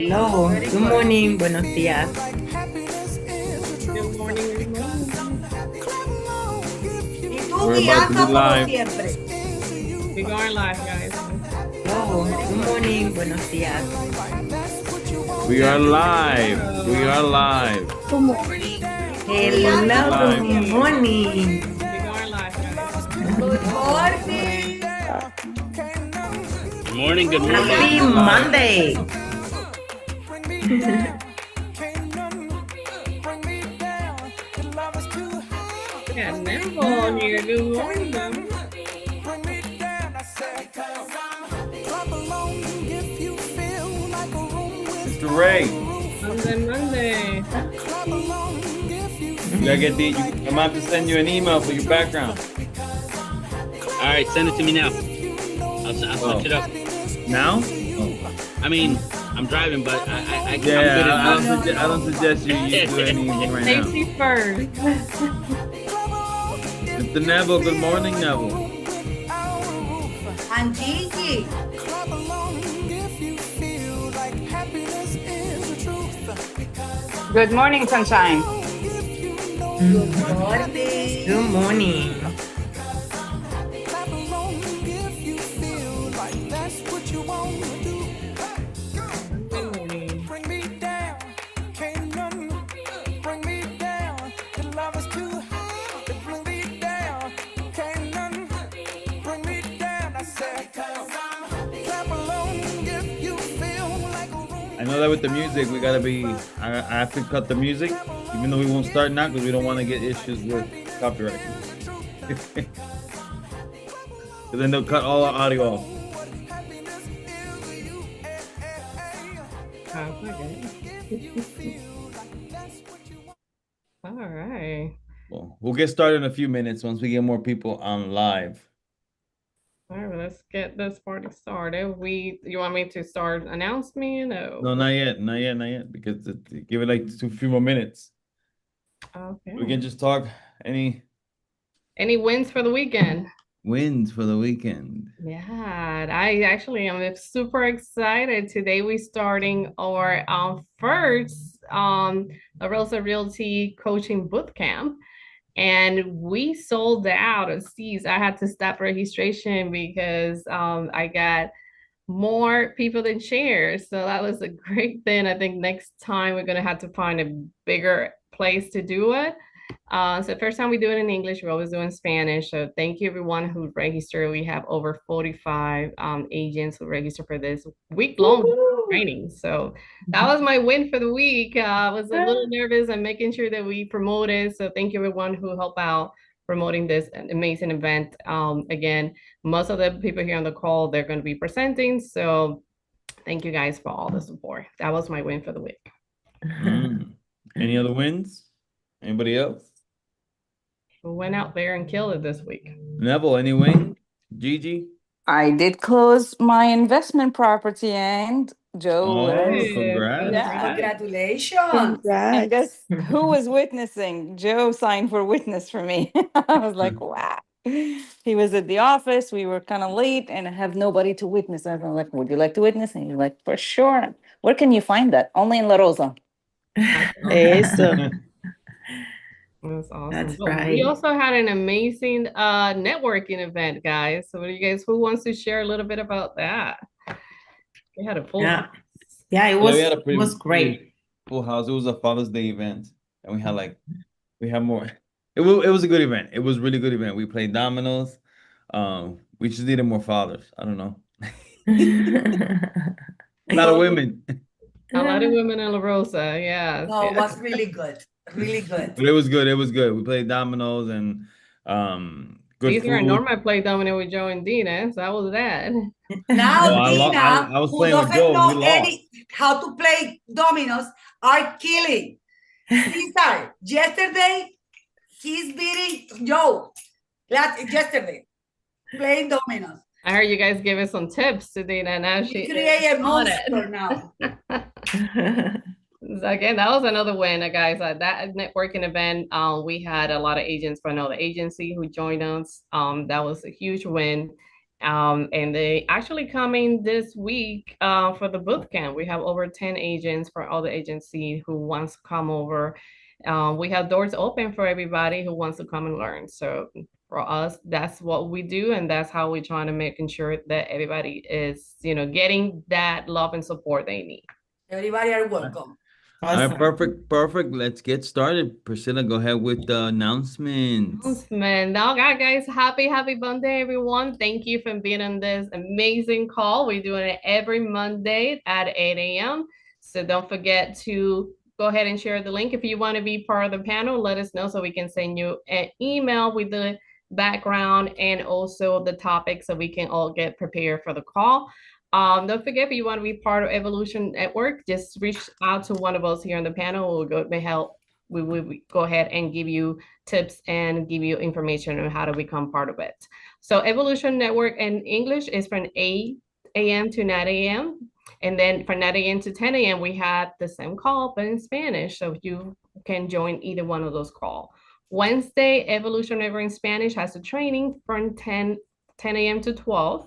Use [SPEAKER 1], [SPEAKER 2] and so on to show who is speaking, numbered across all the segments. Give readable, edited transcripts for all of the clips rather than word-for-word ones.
[SPEAKER 1] Hello, good morning, buenos días.
[SPEAKER 2] Good morning, good morning.
[SPEAKER 3] Y tú
[SPEAKER 4] We're about to be
[SPEAKER 3] guiando como
[SPEAKER 4] live.
[SPEAKER 3] siempre.
[SPEAKER 2] We're going live, guys.
[SPEAKER 1] Hello, good morning, buenos días.
[SPEAKER 4] We are live. We are live.
[SPEAKER 1] Good morning.
[SPEAKER 4] We're about to be
[SPEAKER 1] Hello,
[SPEAKER 4] live.
[SPEAKER 1] good morning.
[SPEAKER 2] We're going live, guys.
[SPEAKER 3] Good morning.
[SPEAKER 5] Good morning, good morning.
[SPEAKER 1] Happy Monday.
[SPEAKER 2] We got Neville on here. Good morning, Neville.
[SPEAKER 4] Mr. Ray,
[SPEAKER 2] Monday.
[SPEAKER 4] you gotta get the. I'm gonna have to send you an email for your background.
[SPEAKER 5] All right, send it to me now. I'll switch it up.
[SPEAKER 4] Now?
[SPEAKER 5] I mean, I'm driving, but I'm good
[SPEAKER 4] Yeah,
[SPEAKER 5] at
[SPEAKER 4] I don't suggest you do anything right now.
[SPEAKER 2] Safety first.
[SPEAKER 4] Mr. Neville, good morning, Neville.
[SPEAKER 3] And Gigi.
[SPEAKER 6] Good morning, sunshine.
[SPEAKER 3] Good morning.
[SPEAKER 1] Good morning.
[SPEAKER 2] Good morning.
[SPEAKER 4] I know that with the music, we gotta be. I have to cut the music, even though we won't start now because we don't want to get issues with copyright. Because then they'll cut all our audio off.
[SPEAKER 2] Okay. All right.
[SPEAKER 4] Well, we'll get started in a few minutes once we get more people on live.
[SPEAKER 2] All right, well, let's get this party started. You want me to start announcement?
[SPEAKER 4] No, not yet. Because give it like few more minutes.
[SPEAKER 2] Okay.
[SPEAKER 4] We can just talk. Any
[SPEAKER 2] wins for the weekend?
[SPEAKER 4] wins for the weekend?
[SPEAKER 2] Yeah, I actually am super excited. Today we starting our first La Rosa Realty coaching boot camp. And we sold out of seats. I had to stop registration because I got more people than chairs. So that was a great thing. I think next time we're gonna have to find a bigger place to do it. So first time we do it in English, we always do in Spanish. So thank you everyone who registered. We have over 45 agents who registered for this week-long training. So that was my win for the week. I was a little nervous and making sure that we promoted. So thank you everyone who helped out promoting this amazing event. Again, most of the people here on the call, they're going to be presenting. So thank you guys for all the support. That was my win for the week.
[SPEAKER 4] Any other wins? Anybody else?
[SPEAKER 2] We went out there and killed it this week.
[SPEAKER 4] Neville, any win? Gigi?
[SPEAKER 6] I did close my investment property, and Joe
[SPEAKER 4] Oh,
[SPEAKER 6] was.
[SPEAKER 4] congrats.
[SPEAKER 6] Yeah.
[SPEAKER 3] Congratulations.
[SPEAKER 6] And guess who was witnessing? Joe signed for witness for me. I was like, wow. He was at the office. We were kind of late, and I have nobody to witness. I was like, would you like to witness? And he's like, for sure. Where can you find that? Only in La Rosa.
[SPEAKER 1] Eso.
[SPEAKER 2] That's awesome.
[SPEAKER 1] That's
[SPEAKER 2] But
[SPEAKER 1] right.
[SPEAKER 2] we also had an amazing networking event, guys. So who wants to share a little bit about that? We had a full
[SPEAKER 1] Yeah.
[SPEAKER 2] house.
[SPEAKER 1] Yeah,
[SPEAKER 4] Yeah, we had a
[SPEAKER 1] it was great.
[SPEAKER 4] full house. It was a Father's Day event, and we had more. It was a good event. It was really good event. We played dominoes. We just needed more fathers. I don't know. A lot of women,
[SPEAKER 2] A lot of women in La Rosa, yeah.
[SPEAKER 3] No, it was really good. Really good.
[SPEAKER 4] but it was good. It was good. We played dominoes and good
[SPEAKER 2] These
[SPEAKER 4] food.
[SPEAKER 2] are normal play domino with Joe and Dina, so that was that.
[SPEAKER 3] Now
[SPEAKER 4] Oh,
[SPEAKER 3] Dina,
[SPEAKER 4] I was
[SPEAKER 3] who
[SPEAKER 4] playing with
[SPEAKER 3] doesn't
[SPEAKER 4] Joe.
[SPEAKER 3] know
[SPEAKER 4] We lost.
[SPEAKER 3] how to play dominoes, are killing. Cesar, yesterday, he's beating Joe. Yesterday, playing dominoes.
[SPEAKER 2] I heard you guys give us some tips to Dina. Now
[SPEAKER 3] He
[SPEAKER 2] she
[SPEAKER 3] created a
[SPEAKER 2] on it.
[SPEAKER 3] monster now.
[SPEAKER 2] So again, that was another win, guys. That networking event, we had a lot of agents from another agency who joined us. That was a huge win. And they actually coming this week for the boot camp. We have over 10 agents for all the agency who wants to come over. We have doors open for everybody who wants to come and learn. So for us, that's what we do, and that's how we're trying to making sure that everybody is, getting that love and support they need.
[SPEAKER 3] Everybody are welcome.
[SPEAKER 4] All right,
[SPEAKER 1] Awesome.
[SPEAKER 4] perfect. Let's get started. Priscilla, go ahead with the announcements.
[SPEAKER 2] Man, now, guys, happy Monday, everyone. Thank you for being on this amazing call. We're doing it every Monday at 8 a.m. So don't forget to go ahead and share the link. If you want to be part of the panel, let us know so we can send you an email with the background and also the topic so we can all get prepared for the call. Don't forget, if you want to be part of Evolution Network, just reach out to one of us here on the panel. We'll go help. We will go ahead and give you tips and give you information on how to become part of it. So Evolution Network in English is from 8 a.m. to 9 a.m. And then from 9 a.m. to 10 a.m. we had the same call, but in Spanish. So you can join either one of those calls. Wednesday, Evolution Network in Spanish has a training from 10 a.m. to 12.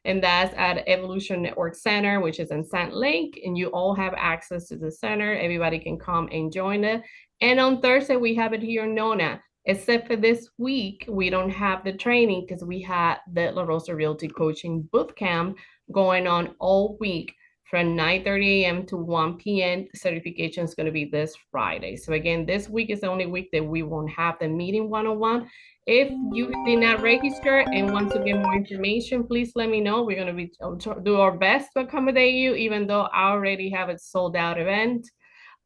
[SPEAKER 2] And that's at Evolution Network Center, which is in Sand Lake. And you all have access to the center. Everybody can come and join it. And on Thursday, we have it here in Nona. Except for this week, we don't have the training because we had the La Rosa Realty Coaching Bootcamp going on all week from 9:30 a.m. to 1 p.m. The certification is going to be this Friday. So again, this week is the only week that we won't have the meeting one-on-one. If you did not register and want to get more information, please let me know. We're going to do our best to accommodate you, even though I already have a sold out event.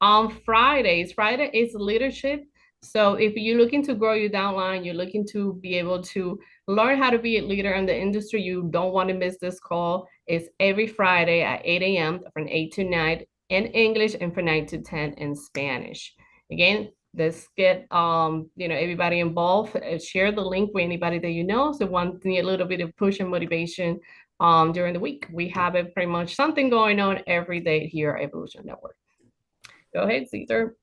[SPEAKER 2] On Friday is leadership. So if you're looking to grow your downline, you're looking to be able to learn how to be a leader in the industry, you don't want to miss this call. It's every Friday at 8 a.m. from 8 to 9 in English and from 9 to 10 in Spanish. Again, let's get everybody involved. Share the link with anybody that you know. So need a little bit of push and motivation during the week. We have it pretty much something going on every day here at Evolution Network. Go ahead, Cesar.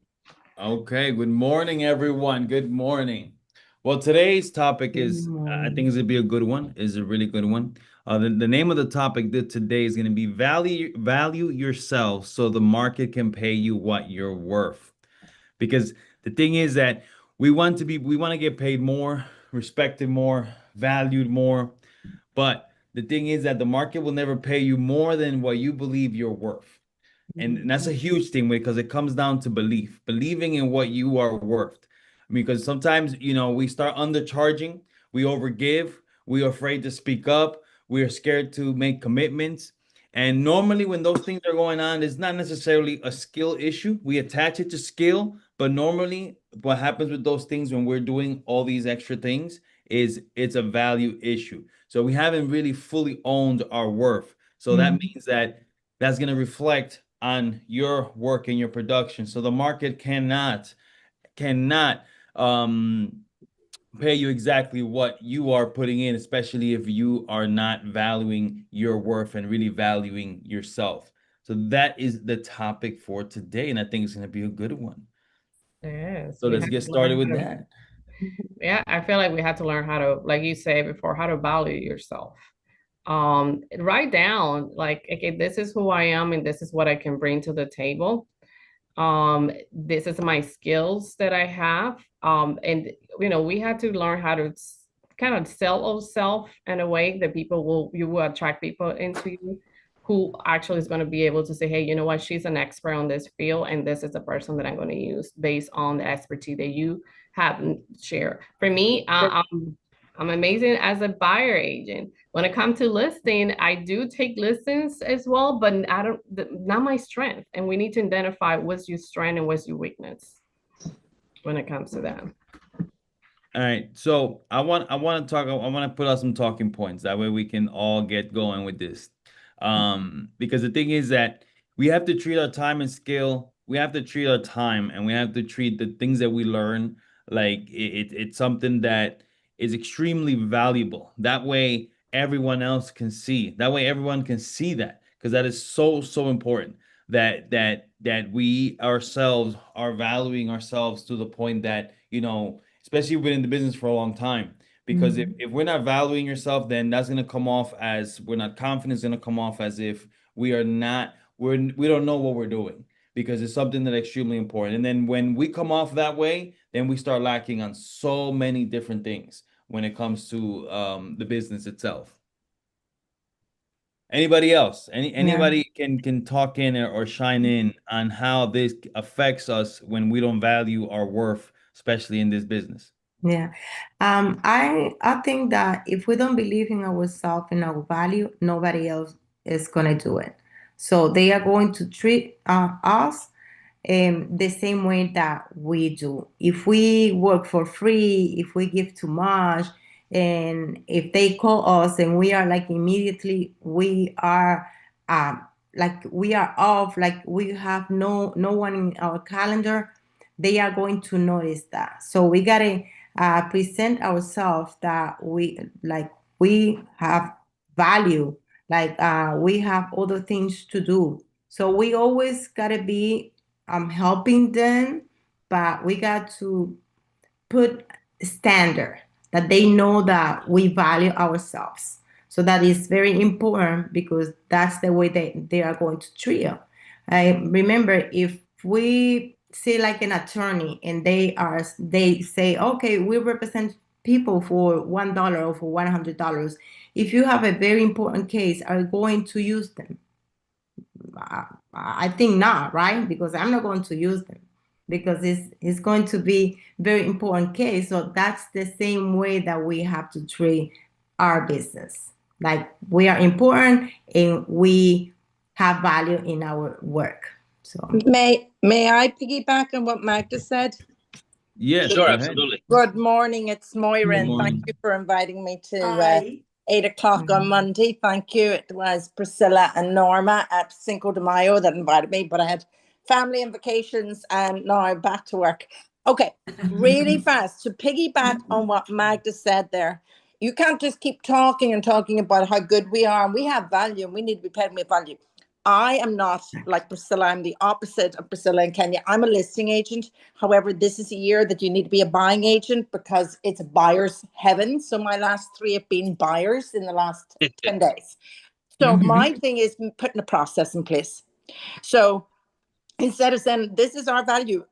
[SPEAKER 4] Okay, good morning, everyone. Good morning. Well, today's topic is, I think it's gonna be a good one. Is a really good one. The name of the topic today is gonna be value yourself so the market can pay you what you're worth. Because the thing is that we want to get paid more, respected more, valued more. But the thing is that the market will never pay you more than what you believe you're worth. And that's a huge thing because it comes down to believing in what you are worth. Because sometimes, we start undercharging, we overgive, we're afraid to speak up, we're scared to make commitments. And normally when those things are going on, it's not necessarily a skill issue. We attach it to skill, but normally what happens with those things when we're doing all these extra things is it's a value issue. So we haven't really fully owned our worth. So that means that that's going to reflect on your work and your production. So the market cannot pay you exactly what you are putting in, especially if you are not valuing your worth and really valuing yourself. So that is the topic for today, and I think it's going to be a good one.
[SPEAKER 2] Yes.
[SPEAKER 4] So let's get started with that.
[SPEAKER 2] Yeah, I feel like we have to learn how to, like you said before, how to value yourself. Write down, like, okay, this is who I am and this is what I can bring to the table. This is my skills that I have. And we had to learn how to kind of sell ourselves in a way that you will attract people into you who actually is going to be able to say, hey, you know what, she's an expert on this field, and this is the person that I'm going to use based on the expertise that you have shared. For me, I'm amazing as a buyer agent. When it comes to listing, I do take listings as well, but not my strength. And we need to identify what's your strength and what's your weakness when it comes to that.
[SPEAKER 4] All right. So I want to put out some talking points. That way we can all get going with this. Because the thing is that we have to treat our time and skill. We have to treat our time, and we have to treat the things that we learn like it's something that is extremely valuable. That way everyone else can see. That way everyone can see that, because that is so important that we ourselves are valuing ourselves to the point that, especially if we've been in the business for a long time, Because if we're not valuing yourself, then that's going to come off as we're not confident. It's going to come off as if we don't know what we're doing, because it's something that's extremely important. And then when we come off that way, then we start lacking on so many different things when it comes to the business itself. Anybody else? Anybody can talk in or shine in on how this affects us when we don't value our worth, especially in this business.
[SPEAKER 1] Yeah. I think that if we don't believe in ourselves and our value, nobody else is gonna do it. So they are going to treat us the same way that we do. If we work for free, if we give too much, and if they call us and we are like immediately we are like we are off, like we have no one in our calendar, they are going to notice that. So we gotta present ourselves that we have value, like we have other things to do. So we always gotta be helping them, but we got to put standard that they know that we value ourselves. So that is very important, because that's the way they are going to treat you. I remember, if we say like an attorney and they say, okay, we represent people for $1 or for $100. If you have a very important case, are you going to use them? I think not, right? Because I'm not going to use them, because it's going to be very important case. So that's the same way that we have to treat our business. Like, we are important and we have value in our work. So
[SPEAKER 7] May I piggyback on what Magda said?
[SPEAKER 4] Yes,
[SPEAKER 5] Sure,
[SPEAKER 4] go ahead.
[SPEAKER 5] absolutely.
[SPEAKER 7] Good morning, it's Moira,
[SPEAKER 4] Good
[SPEAKER 7] and
[SPEAKER 4] morning.
[SPEAKER 7] thank you for inviting me to
[SPEAKER 3] Hi.
[SPEAKER 7] 8 o'clock on Monday. Thank you. It was Priscilla and Norma at Cinco de Mayo that invited me, but I had family and vacations, and now I'm back to work. Okay, really fast, to piggyback on what Magda said there. You can't just keep talking and talking about how good we are, and we have value, and we need to be paid with value. I am not like Priscilla. I'm the opposite of Priscilla and Kenya. I'm a listing agent. However, this is a year that you need to be a buying agent, because it's buyer's heaven. So my last 3 have been buyers in the last 10 days. So my thing is putting a process in place. So instead of saying, this is our value,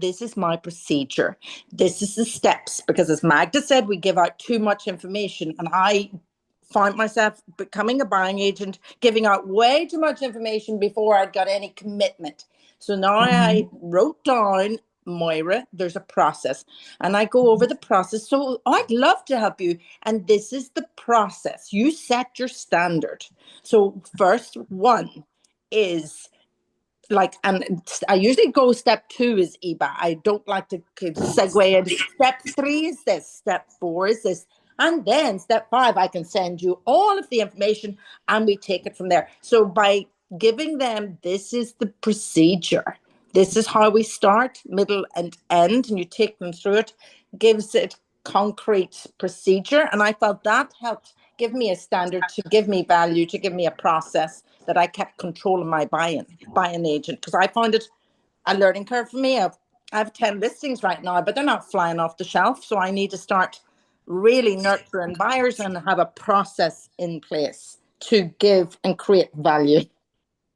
[SPEAKER 7] this is my procedure. This is the steps, because as Magda said, we give out too much information, and I found myself becoming a buying agent, giving out way too much information before I'd got any commitment. So now I wrote down, Moira, there's a process, and I go over the process. So I'd love to help you. And this is the process. You set your standard. So first one is like, and I usually go step 2 is EBA. I don't like to segue into step 3 is this, step 4 is this. And then step 5, I can send you all of the information and we take it from there. So by giving them, this is the procedure. This is how we start, middle and end, and you take them through it, gives it concrete procedure. And I felt that helped give me a standard, to give me value, to give me a process that I kept control of my buying agent. Because I found it a learning curve for me. I have 10 listings right now, but they're not flying off the shelf. So I need to start really nurturing buyers and have a process in place to give and create value.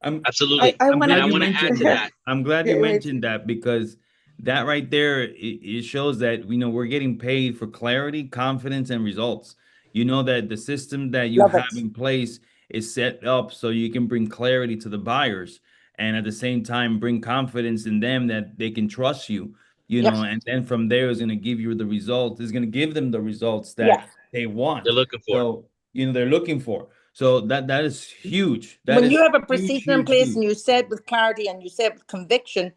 [SPEAKER 5] Absolutely.
[SPEAKER 6] I
[SPEAKER 5] And
[SPEAKER 6] wanna-
[SPEAKER 5] I want to add to that.
[SPEAKER 4] I'm glad you
[SPEAKER 6] Wait.
[SPEAKER 4] mentioned that, because that right there, it shows that, we're getting paid for clarity, confidence, and results. You know that the system that you
[SPEAKER 7] Love
[SPEAKER 4] have
[SPEAKER 7] it.
[SPEAKER 4] in place is set up so you can bring clarity to the buyers, and at the same time bring confidence in them that they can trust you,
[SPEAKER 7] Yes.
[SPEAKER 4] and then from there is going to give you the results. It's going to give them the results that
[SPEAKER 7] Yes.
[SPEAKER 4] they want.
[SPEAKER 5] They're looking for.
[SPEAKER 4] So, they're looking for. So that is huge.
[SPEAKER 7] When you have a procedure in place and you say it with clarity and you say it with conviction,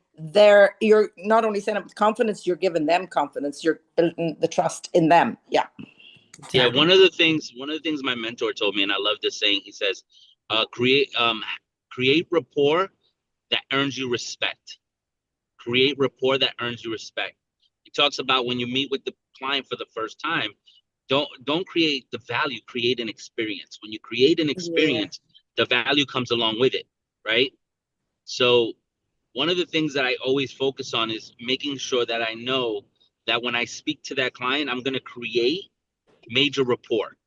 [SPEAKER 7] you're not only saying it with confidence, you're giving them confidence. You're building the trust in them. Yeah.
[SPEAKER 5] Yeah, one of the things my mentor told me, and I love this saying, he says, create rapport that earns you respect. Create rapport that earns you respect. He talks about when you meet with the client for the first time, don't create the value, create an experience. When you create an experience, the value comes along with it, right? So one of the things that I always focus on is making sure that I know that when I speak to that client, I'm going to create major rapport.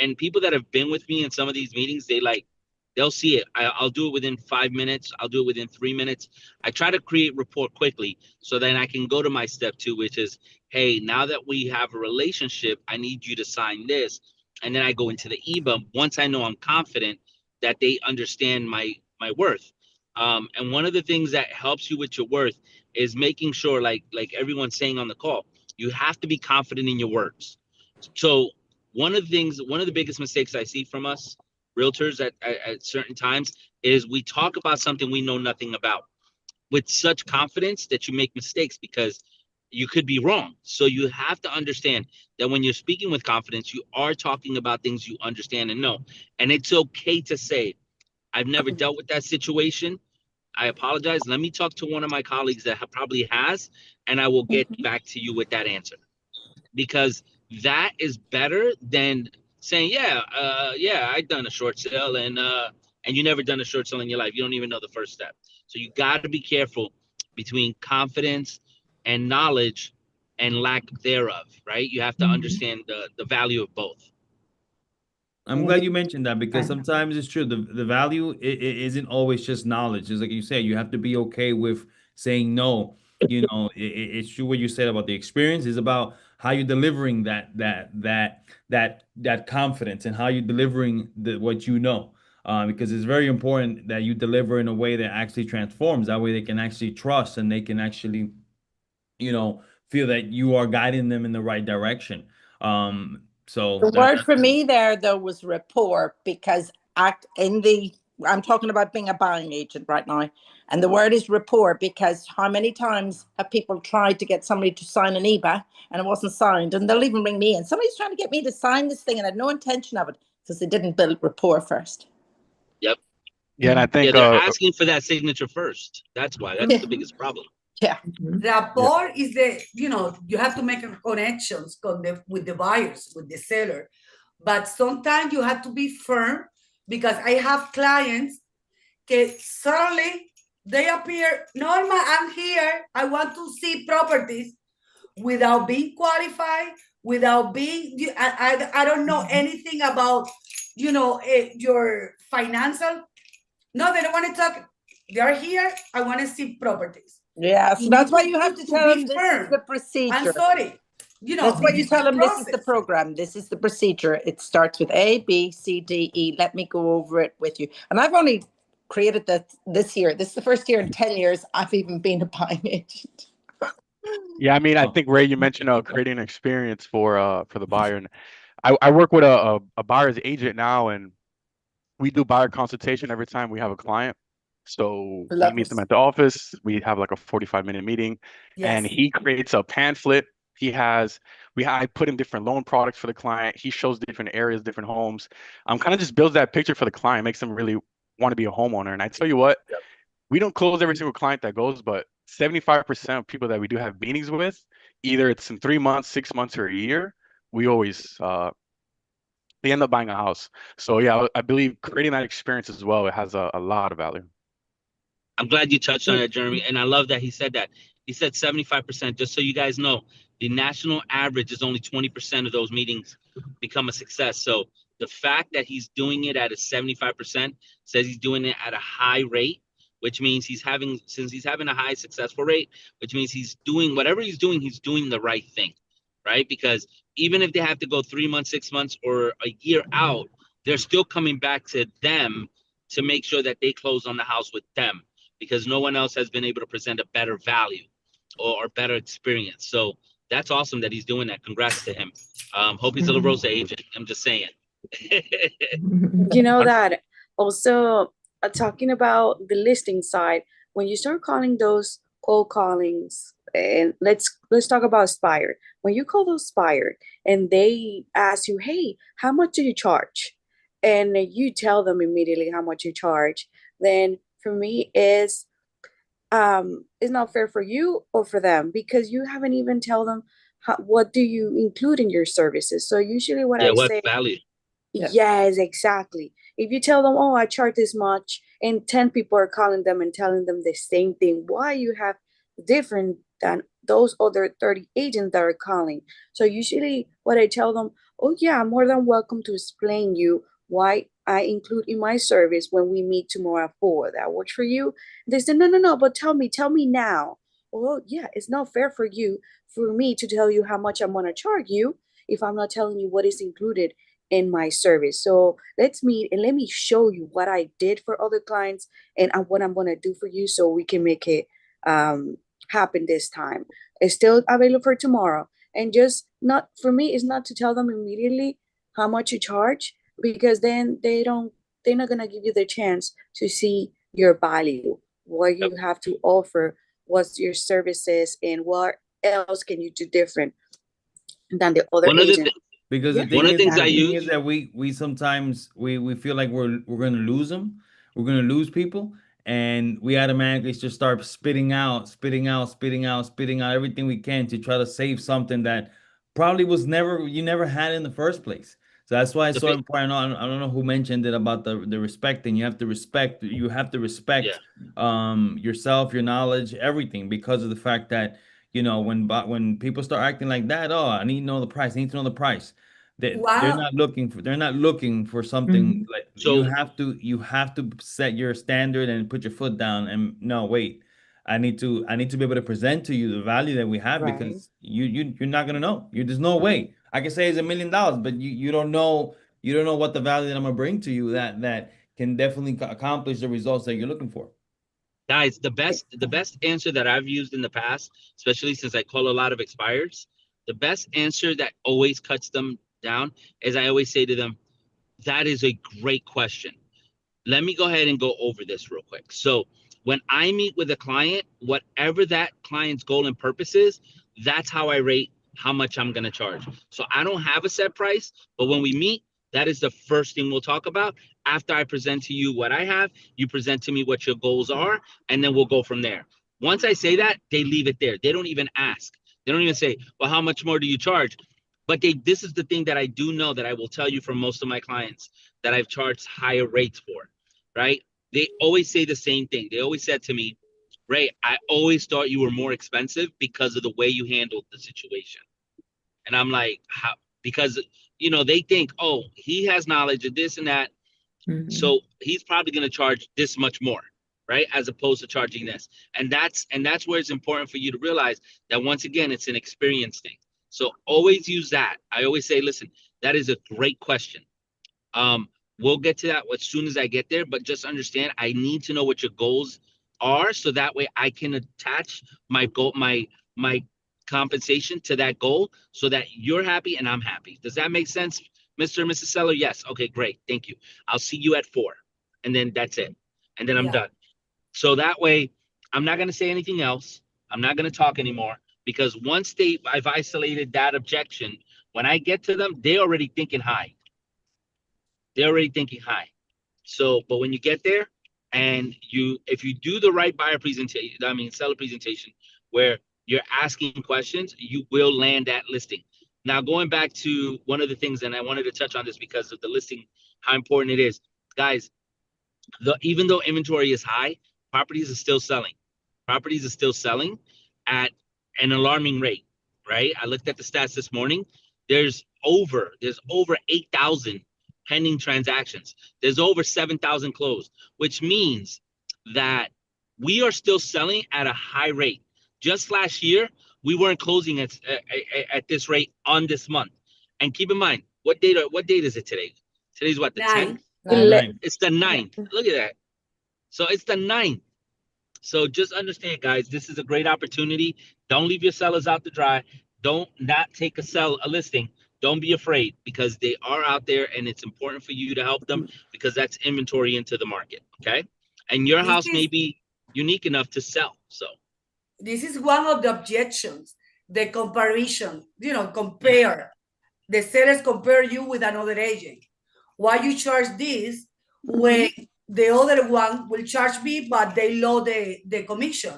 [SPEAKER 5] And people that have been with me in some of these meetings, they'll see it. I'll do it within 5 minutes. I'll do it within 3 minutes. I try to create rapport quickly so then I can go to my step 2, which is, hey, now that we have a relationship, I need you to sign this. And then I go into the EBA once I know I'm confident that they understand my worth. And one of the things that helps you with your worth is making sure, like everyone's saying on the call, you have to be confident in your words. So one of the biggest mistakes I see from us realtors at certain times is we talk about something we know nothing about with such confidence that you make mistakes because you could be wrong. So you have to understand that when you're speaking with confidence, you are talking about things you understand and know. And it's okay to say, I've never dealt with that situation. I apologize. Let me talk to one of my colleagues that probably has, and I will get back to you with that answer. Because that is better than saying, yeah, I've done a short sale, and you never done a short sale in your life. You don't even know the first step. So you got to be careful between confidence and knowledge and lack thereof, right? You have to understand the value of both.
[SPEAKER 4] I'm glad you mentioned that because sometimes it's true. The value it isn't always just knowledge. Just like you said, you have to be okay with saying no. You know, it's true what you said about the experience. It's about how you're delivering that confidence and how you're delivering what you know. Because it's very important that you deliver in a way that actually transforms. That way they can actually trust and they can actually, you know, feel that you are guiding them in the right direction. So
[SPEAKER 7] The word for me there, though, was rapport, because I'm talking about being a buying agent right now. And the word is rapport, because how many times have people tried to get somebody to sign an EBA and it wasn't signed? And they'll even ring me and somebody's trying to get me to sign this thing and I had no intention of it because they didn't build rapport first.
[SPEAKER 5] Yep.
[SPEAKER 8] Yeah, and I think
[SPEAKER 5] they're asking for that signature first. That's why. That's the biggest problem.
[SPEAKER 7] Yeah.
[SPEAKER 3] Rapport is you have to make connections with the buyers, with the seller. But sometimes you have to be firm, because I have clients that suddenly they appear, Norma, I'm here. I want to see properties, without being qualified, without being, I don't know anything about, your financial. No, they don't want to talk. They're here. I want to see properties.
[SPEAKER 7] Yeah, so that's why you have to tell them this is the procedure.
[SPEAKER 3] I'm sorry.
[SPEAKER 7] That's why you tell them this is the program. This is the procedure. It starts with A, B, C, D, E. Let me go over it with you. And I've only created that this year. This is the first year in 10 years I've even been a buying agent.
[SPEAKER 8] Yeah, I mean, I think, Ray, you mentioned creating an experience for the buyer. And I work with a buyer's agent now, and we do buyer consultation every time we have a client. So we meet them at the office. We have like a 45-minute meeting, and he creates a pamphlet. I put in different loan products for the client. He shows different areas, different homes. Kind of just builds that picture for the client, makes them really want to be a homeowner. And I tell you what, we don't close every single client that goes, but 75% of people that we do have meetings with, either it's in 3 months, 6 months, or a year, we always they end up buying a house. So yeah, I believe creating that experience as well, it has a lot of value.
[SPEAKER 5] I'm glad you touched on that, Jeremy. And I love that he said that. He said 75%, just so you guys know, the national average is only 20% of those meetings become a success. So the fact that he's doing it at a 75% says he's doing it at a high rate, which means since he's having a high successful rate, which means he's doing whatever he's doing the right thing, right? Because even if they have to go 3 months, 6 months, or a year out, they're still coming back to them to make sure that they close on the house with them, because no one else has been able to present a better value or better experience. So that's awesome that he's doing that. Congrats to him. Hope he's a La Rosa agent. I'm just saying.
[SPEAKER 9] You know that also talking about the listing side, when you start calling those cold callings, and let's talk about Spire. When you call those Spire and they ask you, hey, how much do you charge? And you tell them immediately how much you charge, then for me it's not fair for you or for them, because you haven't even tell them what do you include in your services. So usually what I
[SPEAKER 5] what
[SPEAKER 9] say,
[SPEAKER 5] value?
[SPEAKER 9] Yes, exactly. If you tell them, oh, I charge this much, and 10 people are calling them and telling them the same thing, why you have different than those other 30 agents that are calling. So usually what I tell them, oh yeah, I'm more than welcome to explain you why I include in my service when we meet tomorrow at 4. That works for you? They said, no, but tell me now. Well, yeah, it's not fair for me to tell you how much I'm gonna charge you if I'm not telling you what is included in my service. So let's meet and let me show you what I did for other clients and what I'm gonna do for you so we can make it happen this time. It's still available for tomorrow. And just not for me, it's not to tell them immediately how much you charge, because then they're not gonna give you the chance to see your value, what you have to offer, what's your services, and what else can you do different than the other
[SPEAKER 5] One of the
[SPEAKER 9] agent.
[SPEAKER 4] Because
[SPEAKER 9] Yeah.
[SPEAKER 4] the thing
[SPEAKER 5] One of
[SPEAKER 4] is,
[SPEAKER 5] the things
[SPEAKER 4] the
[SPEAKER 5] I
[SPEAKER 4] thing
[SPEAKER 5] use-
[SPEAKER 4] is that we sometimes we feel like we're gonna lose them, we're gonna lose people, and we automatically just start spitting out everything we can to try to save something that probably was you never had in the first place. So that's why it's
[SPEAKER 5] The
[SPEAKER 4] so
[SPEAKER 5] big-
[SPEAKER 4] important. I don't know who mentioned it about the respecting. You have to respect. You have to respect yourself, your knowledge, everything, because of the fact that when people start acting like that, oh, I need to know the price. I need to know the price. They're
[SPEAKER 3] Wow.
[SPEAKER 4] not looking for something like
[SPEAKER 5] So-
[SPEAKER 4] you have to set your standard and put your foot down and no, wait. I need to be able to present to you the value that we have,
[SPEAKER 1] Right.
[SPEAKER 4] because you're not gonna know. There's no way. I can say it's $1 million, but you don't know what the value that I'm gonna bring to you that can definitely accomplish the results that you're looking for.
[SPEAKER 5] Guys, the best answer that I've used in the past, especially since I call a lot of expires, the best answer that always cuts them down is I always say to them, that is a great question. Let me go ahead and go over this real quick. So when I meet with a client, whatever that client's goal and purpose is, that's how I rate how much I'm going to charge. So I don't have a set price, but when we meet, that is the first thing we'll talk about. After I present to you what I have, you present to me what your goals are, and then we'll go from there. Once I say that, they leave it there. They don't even ask. They don't even say, well, how much more do you charge? But this is the thing that I do know that I will tell you from most of my clients that I've charged higher rates for, right? They always say the same thing. They always said to me, Ray, I always thought you were more expensive because of the way you handled the situation. And I'm like, how? Because, they think, oh, he has knowledge of this and that. So he's probably going to charge this much more, right? As opposed to charging this. And that's where it's important for you to realize that, once again, it's an experience thing. So always use that. I always say, listen, that is a great question. We'll get to that as soon as I get there, but just understand, I need to know what your goals are, so that way I can attach my goal, my compensation to that goal, so that you're happy and I'm happy. Does that make sense, Mr. and Mrs. Seller? Yes. Okay, great. Thank you. I'll see you at 4. And then that's it. And then I'm done. So that way, I'm not going to say anything else. I'm not going to talk anymore, because once I've isolated that objection, when I get to them, they're already thinking high. They're already thinking high. So, but when you get there and if you do the right seller presentation, where you're asking questions, you will land that listing. Now, going back to one of the things, and I wanted to touch on this because of the listing, how important it is. Guys, even though inventory is high, properties are still selling. Properties are still selling at an alarming rate, right? I looked at the stats this morning. There's over 8,000 pending transactions. There's over 7,000 closed, which means that we are still selling at a high rate. Just last year, we weren't closing at this rate on this month. And keep in mind, what date is it today? Today's what, the 10th? It's the 9th. Look at that. So it's the 9th. So just understand, guys, this is a great opportunity. Don't leave your sellers out to dry. Don't not take a listing. Don't be afraid, because they are out there, and it's important for you to help them, because that's inventory into the market. Okay. And your house may be unique enough to sell. So
[SPEAKER 3] this is one of the objections, the comparison, compare. The sellers compare you with another agent. Why you charge this when the other one will charge me, but they lower the commission?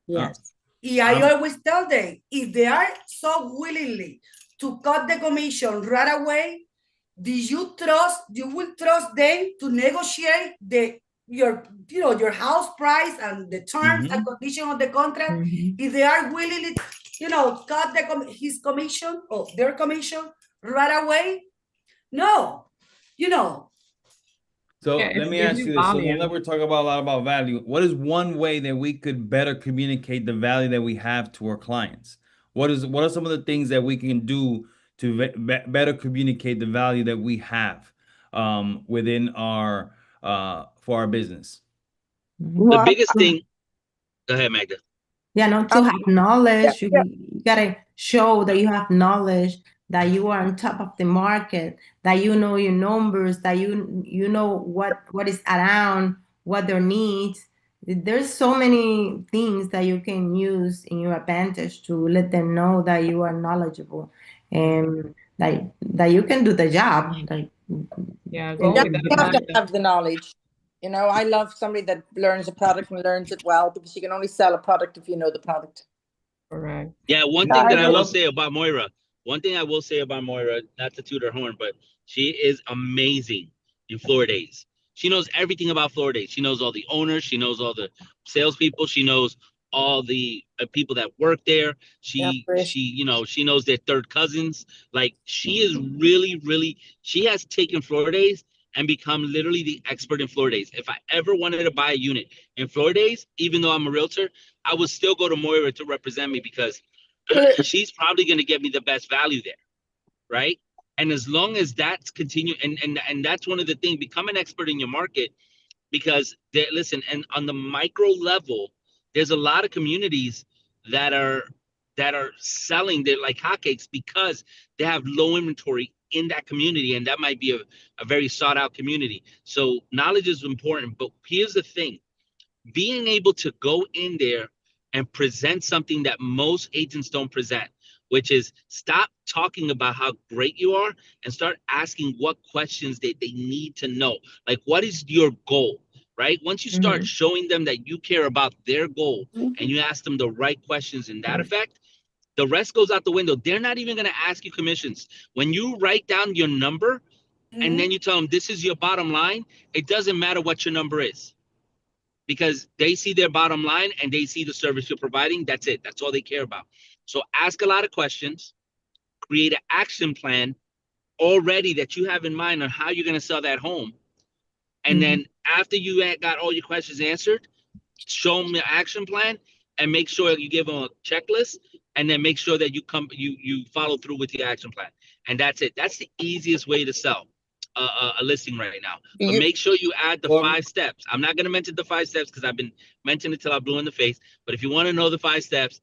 [SPEAKER 7] Yes.
[SPEAKER 3] I always tell them, if they are so willingly to cut the commission right away, you will trust them to negotiate the your your house price and the terms and
[SPEAKER 4] Mhm.
[SPEAKER 3] condition of the contract,
[SPEAKER 1] Mhm.
[SPEAKER 3] if they are willing to cut his commission or their commission right away, no,
[SPEAKER 4] So
[SPEAKER 2] Yeah,
[SPEAKER 4] let
[SPEAKER 2] it
[SPEAKER 4] me
[SPEAKER 2] gives
[SPEAKER 4] ask
[SPEAKER 2] you
[SPEAKER 4] you this. So now that
[SPEAKER 2] value.
[SPEAKER 4] we're talking about a lot about value, what is one way that we could better communicate the value that we have to our clients? What are some of the things that we can do to better communicate the value that we have within our for our business?
[SPEAKER 1] Mhm.
[SPEAKER 5] The
[SPEAKER 7] Well,
[SPEAKER 5] biggest thing, go ahead, Magda.
[SPEAKER 1] Yeah, not to
[SPEAKER 7] um,
[SPEAKER 1] have
[SPEAKER 7] yeah,
[SPEAKER 1] knowledge.
[SPEAKER 7] yeah.
[SPEAKER 1] You gotta show that you have knowledge, that you are on top of the market, that you know your numbers, that you know what is around, what their needs. There's so many things that you can use in your advantage to let them know that you are knowledgeable and that you can do the job. Like,
[SPEAKER 2] Yeah, go
[SPEAKER 7] Yeah,
[SPEAKER 1] and
[SPEAKER 2] with that
[SPEAKER 7] you have to
[SPEAKER 2] mindset.
[SPEAKER 7] have the knowledge. I love somebody that learns a product and learns it well, because you can only sell a product if you know the product.
[SPEAKER 2] Correct.
[SPEAKER 5] Yeah, one
[SPEAKER 7] No,
[SPEAKER 5] thing
[SPEAKER 7] I
[SPEAKER 5] that I
[SPEAKER 7] agree.
[SPEAKER 5] will say about Moira, not to toot her horn, but she is amazing in floor days. She knows everything about floor days. She knows all the owners. She knows all the salespeople. She knows all the people that work there.
[SPEAKER 7] Yeah, great.
[SPEAKER 5] She knows their third cousins. Like she is really, really. She has taken floor days and become literally the expert in floor days. If I ever wanted to buy a unit in floor days, even though I'm a realtor, I would still go to Moira to represent me because she's probably going to get me the best value there, right? And as long as that's continue, and that's one of the things, become an expert in your market, because listen, and on the micro level, there's a lot of communities that are selling, they're like hotcakes because they have low inventory in that community, and that might be a very sought out community. So knowledge is important, but here's the thing: being able to go in there and present something that most agents don't present, which is stop talking about how great you are and start asking what questions they need to know. Like, what is your goal? Right? Once you start showing them that you care about their goal and you ask them the right questions in that effect, the rest goes out the window. They're not even going to ask you commissions. When you write down your number and then you tell them this is your bottom line, it doesn't matter what your number is, because they see their bottom line and they see the service you're providing. That's it. That's all they care about. So ask a lot of questions, create an action plan already that you have in mind on how you're going to sell that home. And then after you got all your questions answered, show them the action plan and make sure you give them a checklist, and then make sure that you follow through with your action plan. And that's it. That's the easiest way to sell a listing right now. But make sure you add the 5 steps. I'm not going to mention the 5 steps because I've been mentioning it till I'm blue in the face. But if you want to know the 5 steps,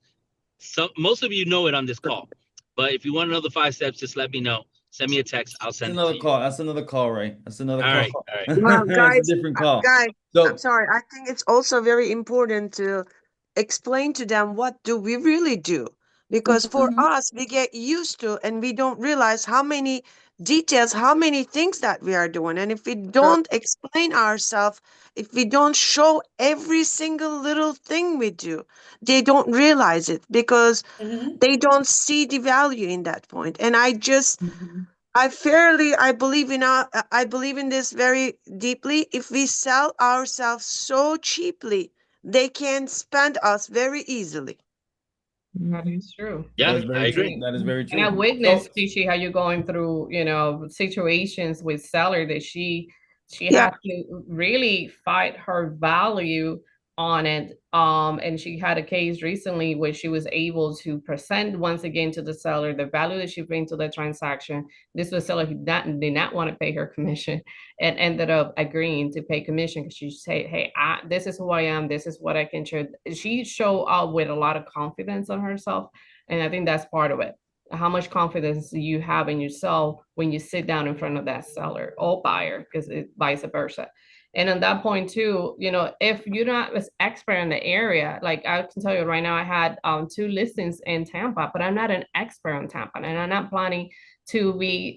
[SPEAKER 5] most of you know it on this call. But if you want to know the 5 steps, just let me know. Send me a text. I'll send it to you.
[SPEAKER 4] That's another call, Ray. That's another
[SPEAKER 5] All
[SPEAKER 4] call.
[SPEAKER 5] right. All right.
[SPEAKER 10] Well,
[SPEAKER 4] That's a
[SPEAKER 10] guys,
[SPEAKER 4] different call.
[SPEAKER 10] I'm
[SPEAKER 4] So
[SPEAKER 10] sorry. I think it's also very important to explain to them what do we really do, because for us, we get used to and we don't realize how many details, how many things that we are doing. And if we don't explain ourselves, if we don't show every single little thing we do, they don't realize it because they don't see the value in that point. And I believe in this very deeply. If we sell ourselves so cheaply, they can spend us very easily.
[SPEAKER 2] That is true.
[SPEAKER 5] Yeah,
[SPEAKER 4] that's
[SPEAKER 5] I
[SPEAKER 4] very true.
[SPEAKER 5] agree.
[SPEAKER 4] That is very
[SPEAKER 2] And I
[SPEAKER 4] true.
[SPEAKER 2] witnessed, Tishi, how you're going through, situations with seller that she
[SPEAKER 10] Yeah.
[SPEAKER 2] had to really fight her value on it. And she had a case recently where she was able to present once again to the seller the value that she brings to the transaction. This was a seller who did not want to pay her commission and ended up agreeing to pay commission because she said, hey, this is who I am. This is what I can share. She showed up with a lot of confidence on herself. And I think that's part of it. How much confidence do you have in yourself when you sit down in front of that seller or buyer, because it's vice versa. And on that point too, if you're not an expert in the area, like I can tell you right now, I had 2 listings in Tampa, but I'm not an expert in Tampa, and I'm not planning to be,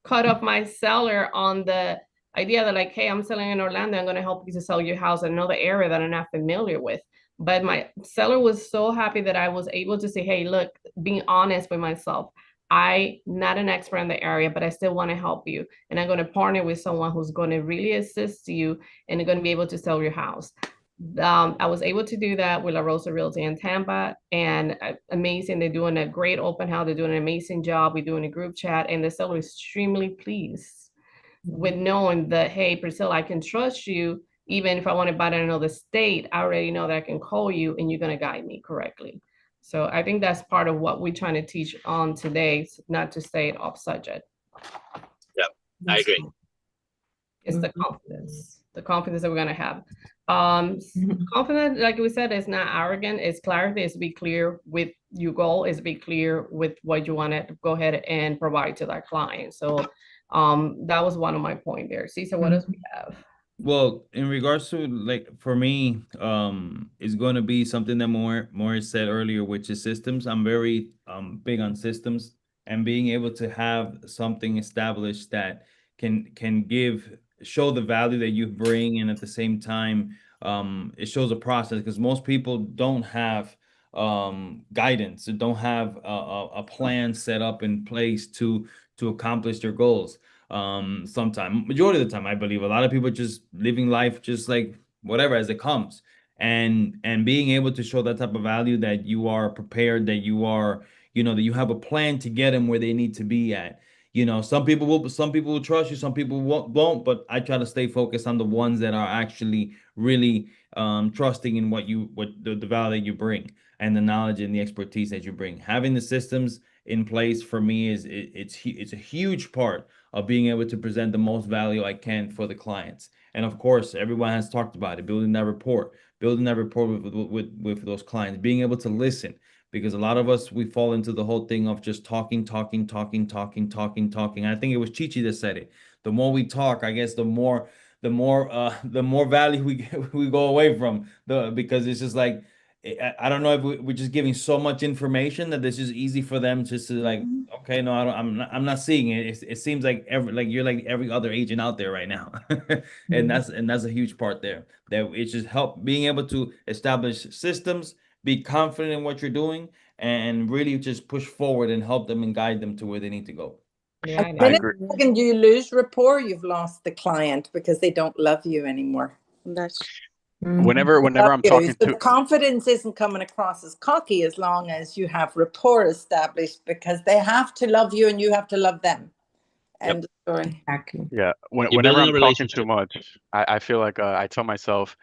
[SPEAKER 2] cut off my seller on the idea that like, hey, I'm selling in Orlando, I'm going to help you to sell your house in another area that I'm not familiar with. But my seller was so happy that I was able to say, hey, look, being honest with myself, I'm not an expert in the area, but I still want to help you. And I'm going to partner with someone who's going to really assist you and going to be able to sell your house. I was able to do that with La Rosa Realty in Tampa, and amazing. They're doing a great open house. They're doing an amazing job. We're doing a group chat, and the seller is extremely pleased with knowing that, hey, Priscilla, I can trust you. Even if I want to buy in another state, I already know that I can call you and you're going to guide me correctly. So I think that's part of what we're trying to teach on today, not to stay off subject.
[SPEAKER 5] Yeah, I agree.
[SPEAKER 2] It's the confidence that we're going to have. Confident, like we said, is not arrogant. It's clarity. It's be clear with your goal. Is be clear with what you want to go ahead and provide to that client. So that was one of my points there. Cesar, what else we have?
[SPEAKER 4] Well, in regards to, like, for me, it's going to be something that Morris said earlier, which is systems. I'm very big on systems, and being able to have something established that can show the value that you bring, and at the same time, it shows a process, because most people don't have guidance, or don't have a plan set up in place to accomplish their goals. Sometime, majority of the time, I believe a lot of people just living life just like whatever as it comes, and being able to show that type of value, that you are prepared, that you are, that you have a plan to get them where they need to be at. Some people will trust you, some people won't, but I try to stay focused on the ones that are actually really trusting in what the value that you bring, and the knowledge and the expertise that you bring. Having the systems in place for me it's a huge part of being able to present the most value I can for the clients. And of course, everyone has talked about it, building that rapport with those clients, being able to listen, because a lot of us, we fall into the whole thing of just talking. I think it was Chichi that said it. The more we talk, I guess the more value we go away from, because it's just like, I don't know if we're just giving so much information that this is easy for them just to like, okay, no, I'm not seeing it. It seems like you're like every other agent out there right now. And that's a huge part there, that it's just being able to establish systems, be confident in what you're doing, and really just push forward and help them and guide them to where they need to go.
[SPEAKER 2] Yeah,
[SPEAKER 7] The minute second you lose rapport, you've lost the client because they don't love you anymore.
[SPEAKER 9] That's
[SPEAKER 8] Whenever I'm talking
[SPEAKER 7] so
[SPEAKER 8] to,
[SPEAKER 7] the confidence isn't coming across as cocky as long as you have rapport established, because they have to love you and you have to love them. End of story.
[SPEAKER 1] Exactly.
[SPEAKER 8] yeah,
[SPEAKER 5] You're
[SPEAKER 8] whenever
[SPEAKER 5] building a
[SPEAKER 8] I'm talking
[SPEAKER 5] relationship.
[SPEAKER 8] too much, I feel like I tell myself,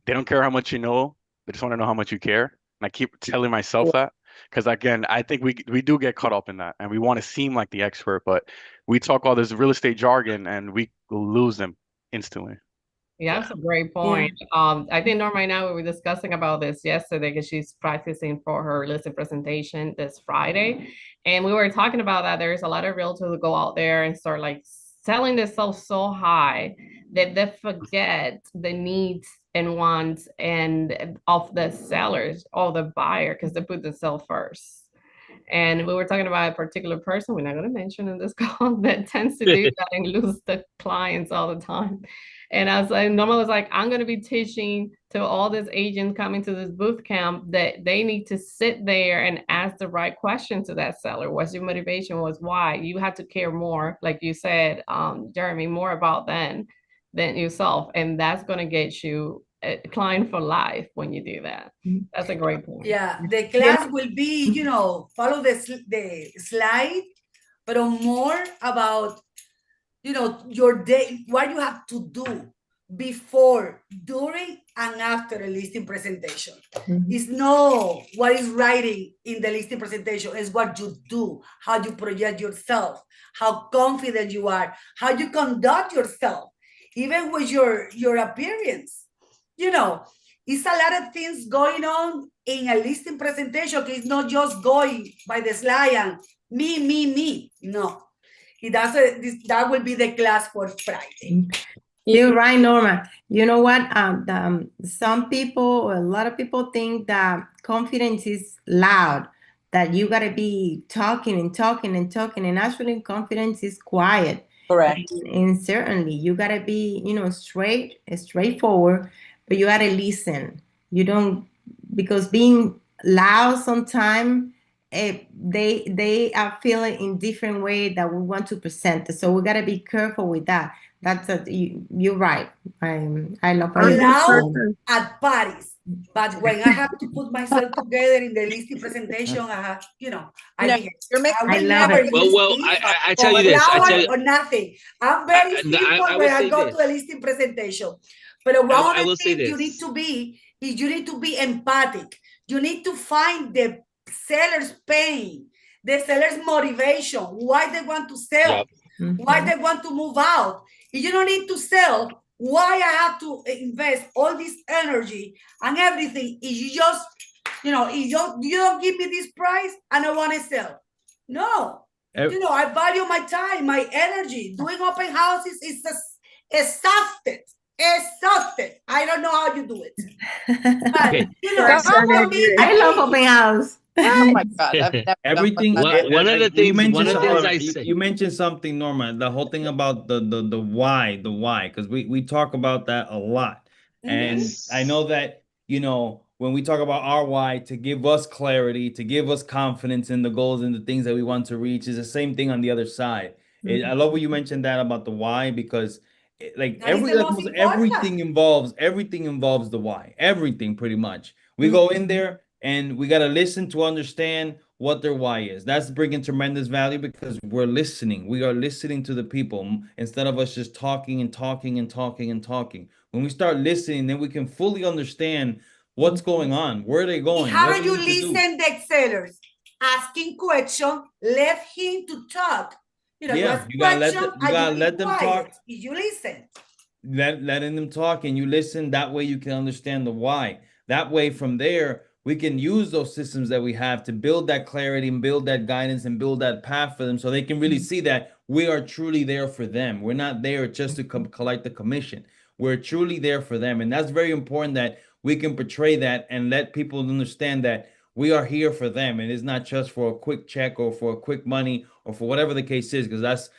[SPEAKER 8] they don't care how much you know, they just want to know how much you care. And I keep telling myself that, because again, I think we do get caught up in that, and we want to seem like the expert, but we talk all this real estate jargon and we lose them instantly.
[SPEAKER 2] Yeah, that's a great point. I think Norma and I we were discussing about this yesterday, because she's practicing for her listing presentation this Friday. And we were talking about that there's a lot of realtors who go out there and start like selling themselves so high that they forget the needs and wants and of the sellers or the buyer, because they put themselves first. And we were talking about a particular person we're not going to mention in this call that tends to do that and lose the clients all the time. And I was like, Norma was like, I'm going to be teaching to all these agents coming to this booth camp that they need to sit there and ask the right question to that seller. What's your motivation? Was why? You have to care more, like you said, Jeremy, more about them than yourself. And that's going to get you a client for life when you do that. That's a great point.
[SPEAKER 3] Yeah, the class will be, follow the slide, but more about, your day, what you have to do before, during, and after a listing presentation. It's not what is writing in the listing presentation, it's what you do, how you project yourself, how confident you are, how you conduct yourself, even with your appearance. It's a lot of things going on in a listing presentation. It's not just going by the slide and me. No. That will be the class for Friday.
[SPEAKER 1] You're right, Norma. You know what? Some people, a lot of people think that confidence is loud, that you got to be talking. And actually, confidence is quiet.
[SPEAKER 7] Correct.
[SPEAKER 1] And certainly, you got to be, straightforward, but you got to listen. You don't, because being loud sometimes they are feeling in different way that we want to present it. So we gotta be careful with that. You're right. I love how you
[SPEAKER 3] Allow
[SPEAKER 1] explained.
[SPEAKER 3] at parties, but when I have to put myself together in the listing presentation, I have, I
[SPEAKER 7] No,
[SPEAKER 3] behave.
[SPEAKER 7] you're making.
[SPEAKER 3] I will
[SPEAKER 1] love
[SPEAKER 3] never
[SPEAKER 1] it.
[SPEAKER 3] use
[SPEAKER 5] Well,
[SPEAKER 3] this
[SPEAKER 5] I tell you
[SPEAKER 3] or
[SPEAKER 5] this. I
[SPEAKER 3] flower
[SPEAKER 5] tell you,
[SPEAKER 3] or nothing. I'm very
[SPEAKER 5] I
[SPEAKER 3] simple
[SPEAKER 5] would
[SPEAKER 3] when I
[SPEAKER 5] say
[SPEAKER 3] go
[SPEAKER 5] this.
[SPEAKER 3] to a listing presentation. But one
[SPEAKER 5] I
[SPEAKER 3] of the
[SPEAKER 5] will say
[SPEAKER 3] things you need
[SPEAKER 5] this.
[SPEAKER 3] to be is you need to be empathic. You need to find the seller's pain, the seller's motivation, why they want to sell,
[SPEAKER 5] Yep.
[SPEAKER 3] why they want to move out. If you don't need to sell, why I have to invest all this energy and everything if you just, if you don't give me this price and I want to sell. No, I value my time, my energy. Doing open houses is exhausted. I don't know how you do it. But,
[SPEAKER 5] Okay.
[SPEAKER 1] I love open house.
[SPEAKER 7] Oh my God. I've never done
[SPEAKER 4] Everything.
[SPEAKER 7] that.
[SPEAKER 5] One of the things I
[SPEAKER 4] you,
[SPEAKER 5] say.
[SPEAKER 4] you mentioned something, Norma. The whole thing about the why, because we talk about that a lot, and I know that when we talk about our why, to give us clarity, to give us confidence in the goals and the things that we want to reach, is the same thing on the other side. I love what you mentioned that about the why, because like almost everything involves the why. Everything pretty much. We go in there and we got to listen to understand what their why is. That's bringing tremendous value because we're listening. We are listening to the people instead of us just talking and talking and talking and talking. When we start listening, then we can fully understand what's going on, where are they going.
[SPEAKER 3] How you listen the sellers? Asking question, let him to talk. You gotta let them talk. You listen.
[SPEAKER 4] Letting them talk and you listen. That way you can understand the why. That way from there, we can use those systems that we have to build that clarity and build that guidance and build that path for them so they can really see that we are truly there for them. We're not there just to collect the commission. We're truly there for them. And that's very important that we can portray that and let people understand that we are here for them. And it's not just for a quick check or for a quick money or for whatever the case is. Because that's,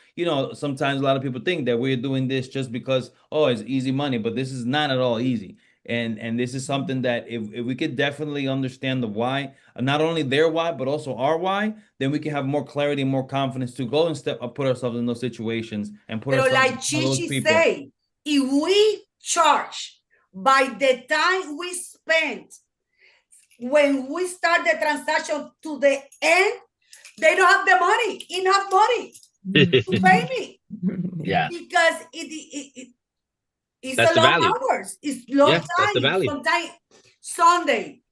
[SPEAKER 4] sometimes a lot of people think that we're doing this just because, it's easy money. But this is not at all easy. And this is something that if we could definitely understand the why, not only their why, but also our why, then we can have more clarity and more confidence to go and put ourselves in those situations and put ourselves
[SPEAKER 3] like
[SPEAKER 4] in
[SPEAKER 3] Chichi
[SPEAKER 4] those people.
[SPEAKER 3] Say, if we charge by the time we spend when we start the transaction to the end, they don't have enough money to pay me.
[SPEAKER 5] Yeah.
[SPEAKER 3] Because it's a long hours. It's long time.
[SPEAKER 5] That's the value.
[SPEAKER 3] Sometimes Sunday,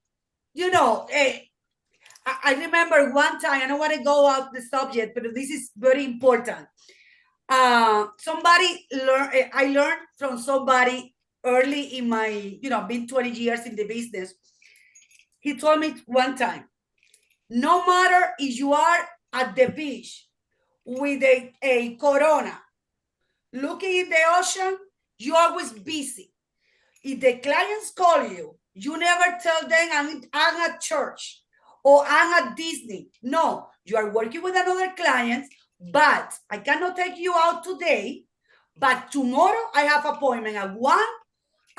[SPEAKER 3] I remember one time, I don't want to go out the subject, but this is very important. I learned from somebody early in my, been 20 years in the business. He told me one time, no matter if you are at the beach with a Corona, looking in the ocean, you're always busy. If the clients call you, you never tell them I'm at church or I'm at Disney. No, you are working with another client, but I cannot take you out today, but tomorrow I have appointment at 1,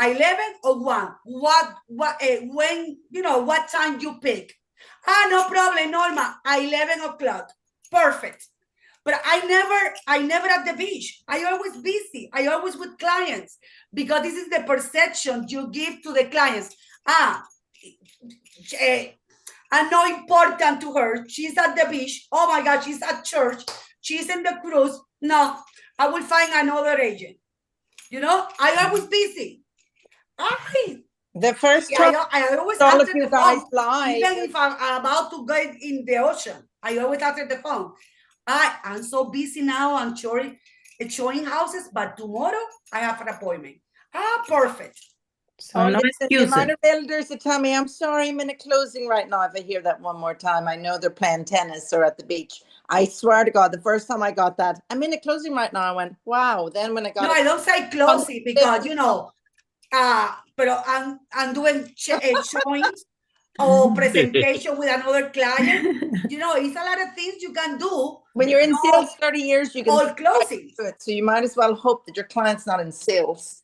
[SPEAKER 3] 11 or 1. When, what time you pick? No problem, Norma, 11 o'clock. Perfect. But I never at the beach. I always busy. I always with clients because this is the perception you give to the clients. I'm not important to her. She's at the beach. Oh my God, she's at church. She's in the cruise. No, I will find another agent. I always busy.
[SPEAKER 7] The first time
[SPEAKER 3] I always
[SPEAKER 7] all
[SPEAKER 3] answer
[SPEAKER 7] of you
[SPEAKER 3] the
[SPEAKER 7] guys
[SPEAKER 3] phone.
[SPEAKER 7] live.
[SPEAKER 3] Even if I'm about to go in the ocean, I always answer the phone. I'm so busy now. I'm showing houses, but tomorrow I have an appointment. Perfect.
[SPEAKER 1] So no
[SPEAKER 7] listen, the
[SPEAKER 1] excuses.
[SPEAKER 7] amount of elders that tell me, I'm sorry, I'm in a closing right now. If I hear that one more time, I know they're playing tennis or at the beach. I swear to God, the first time I got that, I'm in a closing right now. I went, wow. Then when I got
[SPEAKER 3] I don't say closing because, but I'm doing showings or presentation with another client. It's a lot of things you can do.
[SPEAKER 7] When you're in sales 30 years, you can
[SPEAKER 3] all closing.
[SPEAKER 7] So you might as well hope that your client's not in sales.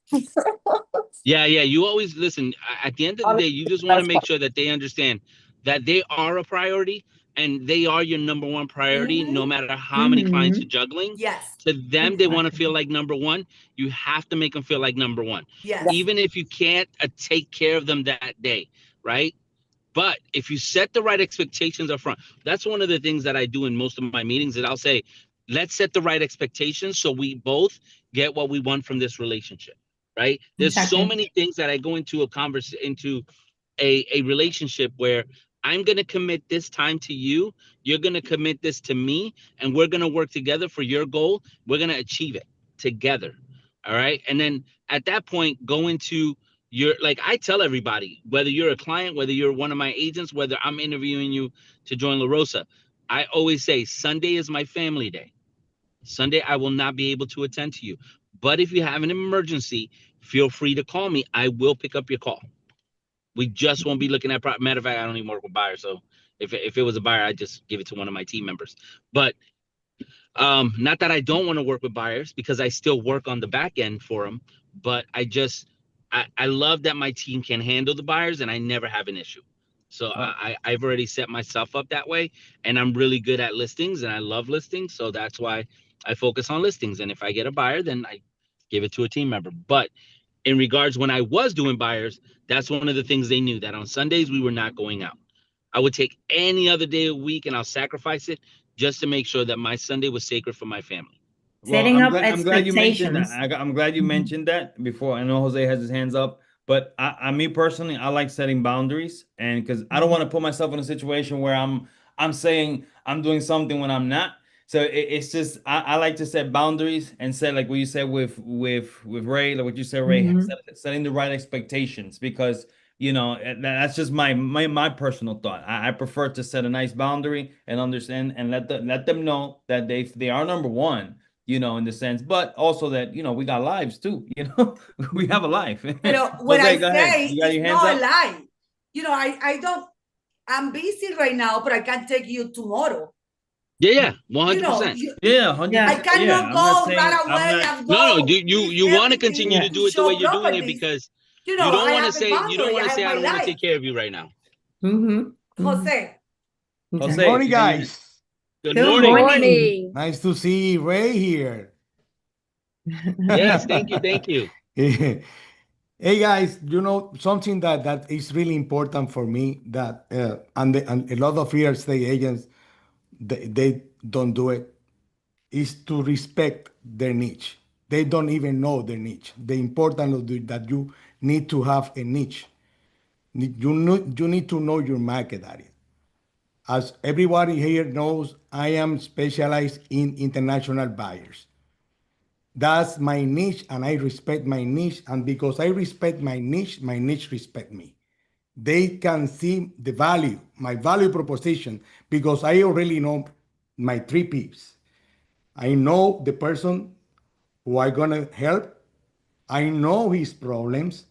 [SPEAKER 5] Yeah. You always listen. At the end of the day, you just want to make sure that they understand that they are a priority and they are your number one priority, no
[SPEAKER 3] Mhm.
[SPEAKER 5] matter how many clients
[SPEAKER 1] Mhm.
[SPEAKER 5] you're juggling.
[SPEAKER 3] Yes,
[SPEAKER 5] To them, they want to
[SPEAKER 1] Exactly.
[SPEAKER 5] feel like number one. You have to make them feel like number one,
[SPEAKER 3] yes.
[SPEAKER 5] even if you can't take care of them that day, right? But if you set the right expectations up front, that's one of the things that I do in most of my meetings. Is I'll say, let's set the right expectations so we both get what we want from this relationship, right? There's so
[SPEAKER 1] Exactly.
[SPEAKER 5] many things that I go into into a relationship where I'm going to commit this time to you, you're going to commit this to me, and we're going to work together for your goal. We're going to achieve it together. All right. And then at that point, go into your, like I tell everybody, whether you're a client, whether you're one of my agents, whether I'm interviewing you to join La Rosa, I always say Sunday is my family day. Sunday, I will not be able to attend to you. But if you have an emergency, feel free to call me. I will pick up your call. We just won't be looking at matter of fact, I don't even work with buyers. So if it was a buyer, I'd just give it to one of my team members. But not that I don't want to work with buyers, because I still work on the back end for them. But I love that my team can handle the buyers and I never have an issue. So I've already set myself up that way, and I'm really good at listings and I love listings. So that's why I focus on listings. And if I get a buyer, then I give it to a team member. But in regards, when I was doing buyers, that's one of the things they knew, that on Sundays we were not going out. I would take any other day of the week and I'll sacrifice it just to make sure that my Sunday was sacred for my family.
[SPEAKER 4] Well,
[SPEAKER 1] Setting up
[SPEAKER 4] I'm glad you mentioned that.
[SPEAKER 1] expectations.
[SPEAKER 4] I'm glad you
[SPEAKER 1] Mhm.
[SPEAKER 4] mentioned that before. I know Jose has his hands up, but me personally, I like setting boundaries, and because I don't want to put myself in a situation where I'm saying I'm doing something when I'm not. So it's just I like to set boundaries and set, like what you said with Ray, like what you said, Ray,
[SPEAKER 1] Mhm.
[SPEAKER 4] setting the right expectations, because that's just my personal thought. I prefer to set a nice boundary and understand and let them know that they are number one, in the sense, but also that, we got lives too, we have a life.
[SPEAKER 3] But what I
[SPEAKER 4] Jose, go ahead.
[SPEAKER 3] say
[SPEAKER 4] You got
[SPEAKER 3] is
[SPEAKER 4] your hands
[SPEAKER 3] not a
[SPEAKER 4] up?
[SPEAKER 3] lie. I don't, I'm busy right now, but I can take you tomorrow.
[SPEAKER 5] Yeah,
[SPEAKER 3] You
[SPEAKER 5] 100%.
[SPEAKER 4] Yeah,
[SPEAKER 3] I
[SPEAKER 4] 100%. Yeah,
[SPEAKER 3] cannot
[SPEAKER 4] I'm not
[SPEAKER 3] go
[SPEAKER 4] saying
[SPEAKER 3] right
[SPEAKER 4] I'm
[SPEAKER 3] away
[SPEAKER 4] not.
[SPEAKER 3] and
[SPEAKER 5] No,
[SPEAKER 3] go
[SPEAKER 5] you
[SPEAKER 3] list
[SPEAKER 5] want to
[SPEAKER 3] everything
[SPEAKER 5] continue to
[SPEAKER 1] Yeah.
[SPEAKER 5] do
[SPEAKER 3] to
[SPEAKER 5] it the way
[SPEAKER 3] show
[SPEAKER 5] you're doing it,
[SPEAKER 3] properties.
[SPEAKER 5] because you don't
[SPEAKER 3] I
[SPEAKER 5] want to
[SPEAKER 3] have a
[SPEAKER 5] say
[SPEAKER 3] boundary. I have
[SPEAKER 5] I
[SPEAKER 3] my
[SPEAKER 5] don't want to
[SPEAKER 3] life.
[SPEAKER 5] take care of you right now.
[SPEAKER 1] Mhm. Mhm.
[SPEAKER 3] Jose,
[SPEAKER 4] Jose,
[SPEAKER 11] Morning,
[SPEAKER 4] you got your-
[SPEAKER 11] guys.
[SPEAKER 5] Good
[SPEAKER 1] Good
[SPEAKER 5] morning.
[SPEAKER 1] morning.
[SPEAKER 9] Morning.
[SPEAKER 11] Nice to see Ray here.
[SPEAKER 5] Yes, thank you, thank you.
[SPEAKER 11] Hey guys, something that is really important for me, that and a lot of real estate agents, they don't do it, is to respect their niche. They don't even know their niche. The importance that you need to have a niche. You need to know your market area. As everybody here knows, I am specialized in international buyers. That's my niche, and I respect my niche. And because I respect my niche respect me. They can see the value, my value proposition, because I already know my 3 Ps. I know the person who I'm gonna help. I know his problems,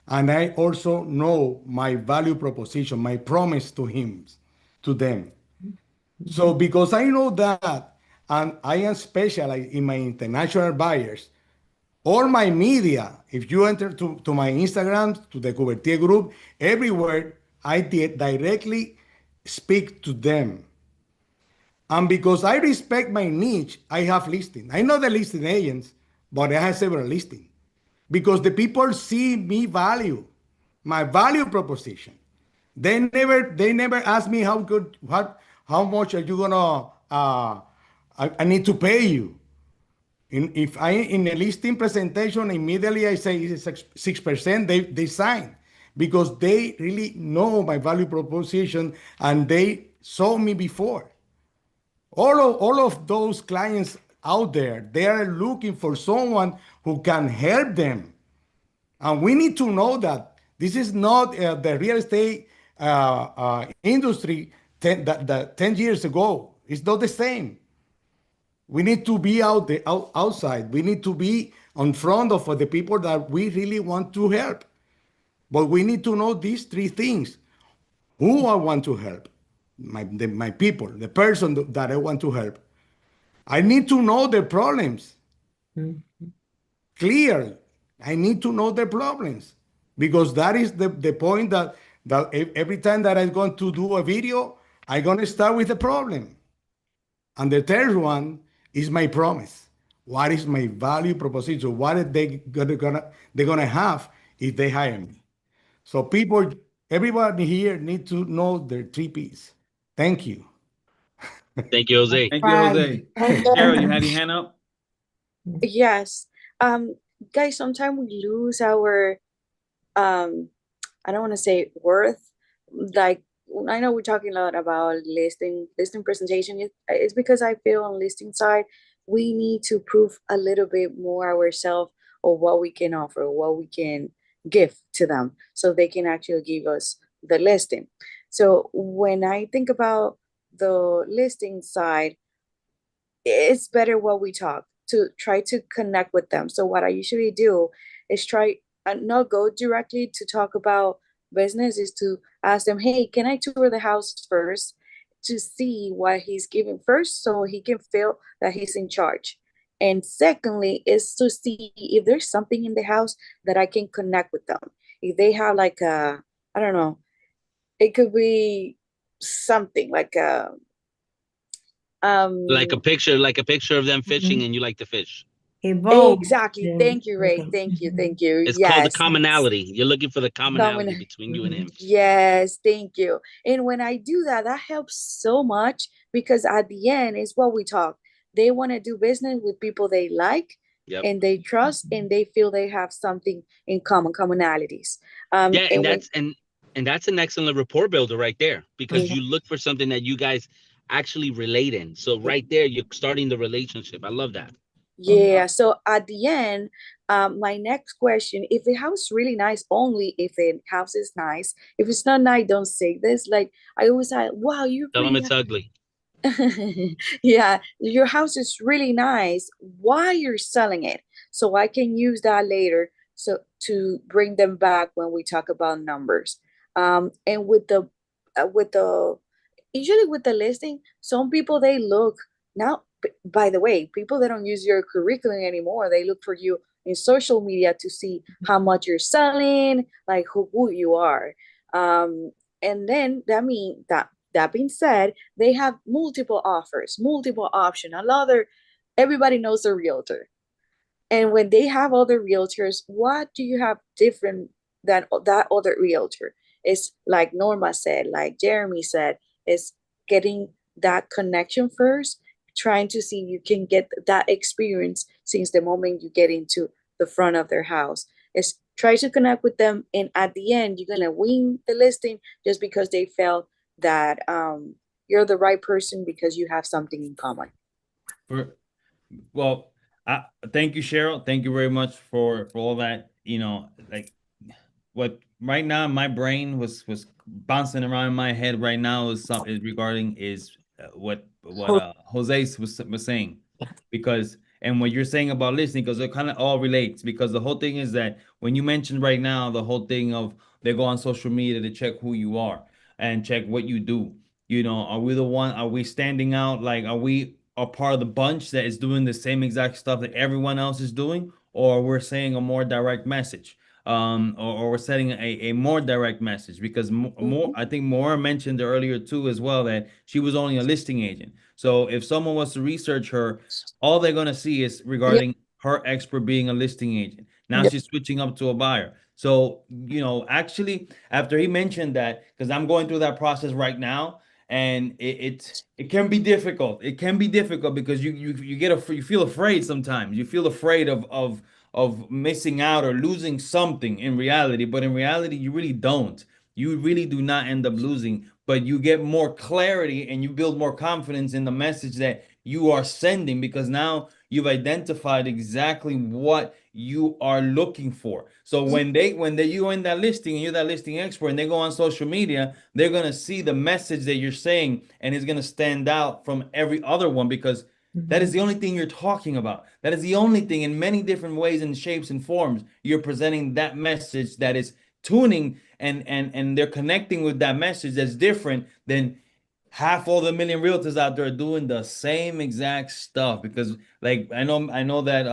[SPEAKER 11] and I also know my value proposition, my promise to them. So because I know that, and I am specialized in my international buyers, all my media, if you enter to my Instagram, to the Couvertier group, everywhere, I did directly speak to them. And because I respect my niche, I have listing. I know the listing agents, but I have several listings. Because the people see me value, my value proposition. They never ask me how much are you gonna I need to pay you. If I in a listing presentation, immediately I say it's 6%, they sign, because they really know my value proposition and they saw me before. All of those clients out there, they are looking for someone who can help them. And we need to know that this is not the real estate industry 10 years ago. It's not the same. We need to be outside. We need to be in front of the people that we really want to help. But we need to know these 3 things. Who I want to help, my people, the person that I want to help. I need to know their problems clearly. I need to know their problems, because that is the point that every time that I'm going to do a video, I'm gonna start with the problem. And the third one is my promise. What is my value proposition? What are they're gonna have if they hire me? So people, everybody here need to know their 3 Ps. Thank you.
[SPEAKER 5] Thank you, Jose.
[SPEAKER 4] Thank you, Jose.
[SPEAKER 7] Thank you.
[SPEAKER 4] Cheryl, you had your hand up?
[SPEAKER 9] Yes. Guys, sometimes we lose our I don't want to say worth. Like I know we're talking a lot about listing presentation. It's because I feel on listing side we need to prove a little bit more ourselves or what we can offer, what we can give to them, so they can actually give us the listing. So when I think about the listing side, it's better what we talk to try to connect with them. So what I usually do is try and not go directly to talk about business, is to ask them, hey, can I tour the house first to see what he's giving first so he can feel that he's in charge. And secondly is to see if there's something in the house that I can connect with them. If they have like a, I don't know, it could be something like a
[SPEAKER 5] Like a picture of them fishing
[SPEAKER 1] Mhm.
[SPEAKER 5] and you like to fish.
[SPEAKER 1] Evolve.
[SPEAKER 9] exactly.
[SPEAKER 1] Yeah.
[SPEAKER 9] Thank you, Ray.
[SPEAKER 1] Okay.
[SPEAKER 9] Thank you. Thank you.
[SPEAKER 5] It's called the
[SPEAKER 9] Yes.
[SPEAKER 5] commonality. You're looking for the commonality
[SPEAKER 9] Common.
[SPEAKER 5] between you and him.
[SPEAKER 9] Yes, thank you. And when I do that, that helps so much because at the end is what we talk. They want to do business with people they like
[SPEAKER 5] Yep.
[SPEAKER 9] and they trust and they feel they have something in common, commonalities.
[SPEAKER 5] Yeah, and
[SPEAKER 9] And when
[SPEAKER 5] that's an excellent rapport builder right there, because
[SPEAKER 9] yeah,
[SPEAKER 5] you look for something that you guys actually relate in. So right there, you're starting the relationship. I love that.
[SPEAKER 9] yeah. So at the end, my next question, if the house is really nice, only if the house is nice. If it's not nice, don't say this. Like I always say, wow, you're
[SPEAKER 5] Tell them
[SPEAKER 9] pretty
[SPEAKER 5] it's ugly.
[SPEAKER 9] yeah, your house is really nice. Why you're selling it? So I can use that later so to bring them back when we talk about numbers. And with the usually with the listing, some people they look now. By the way, people that don't use your curriculum anymore, they look for you in social media to see how much you're selling, like who you are. And then that being said, they have multiple offers, multiple options. Everybody knows a realtor. And when they have other realtors, what do you have different than that other realtor? It's like Norma said, like Jeremy said, is getting that connection first, trying to see you can get that experience since the moment you get into the front of their house. Is try to connect with them, and at the end, you're gonna win the listing just because they felt that you're the right person because you have something in common.
[SPEAKER 4] Well, thank you, Cheryl. Thank you very much for all that. Like what right now my brain was bouncing around in my head right now is regarding what Jose was saying, because and what you're saying about listening, because it kind of all relates, because the whole thing is that when you mentioned right now the whole thing of they go on social media to check who you are and check what you do. Are we standing out? Like, are we a part of the bunch that is doing the same exact stuff that everyone else is doing, or we're saying a more direct message, or we're setting a more direct message? Because more, I think Maura mentioned earlier too as well that she was only a listing agent. So if someone was to research her, all they're gonna see is regarding her expert being a listing agent. Now she's switching up to a buyer. So, actually, after he mentioned that, because I'm going through that process right now, and it can be difficult. It can be difficult because you feel afraid sometimes. You feel afraid of missing out or losing something in reality, but in reality you really don't. You really do not end up losing, but you get more clarity and you build more confidence in the message that you are sending, because now you've identified exactly what you are looking for. So when you in that listing and you're that listing expert and they go on social media, they're gonna see the message that you're saying, and it's gonna stand out from every other one, because that is the only thing you're talking about. That is the only thing, in many different ways and shapes and forms, you're presenting that message that is tuning and they're connecting with that message that's different than half all the million realtors out there doing the same exact stuff. Because like I know that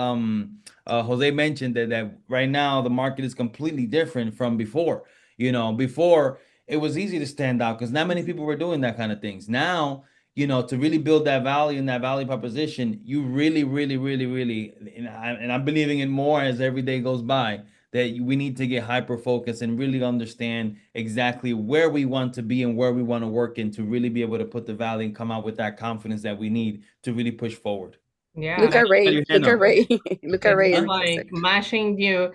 [SPEAKER 4] Jose mentioned that right now the market is completely different from before. Before it was easy to stand out because not many people were doing that kind of things. Now, you know, to really build that value and that value proposition, you really, and I'm believing it more as every day goes by, that we need to get hyper focused and really understand exactly where we want to be and where we want to work in to really be able to put the value and come out with that confidence that we need to really push forward.
[SPEAKER 2] Yeah.
[SPEAKER 9] Look at Ray. Look at Ray. Look at Ray.
[SPEAKER 2] It's like matching you.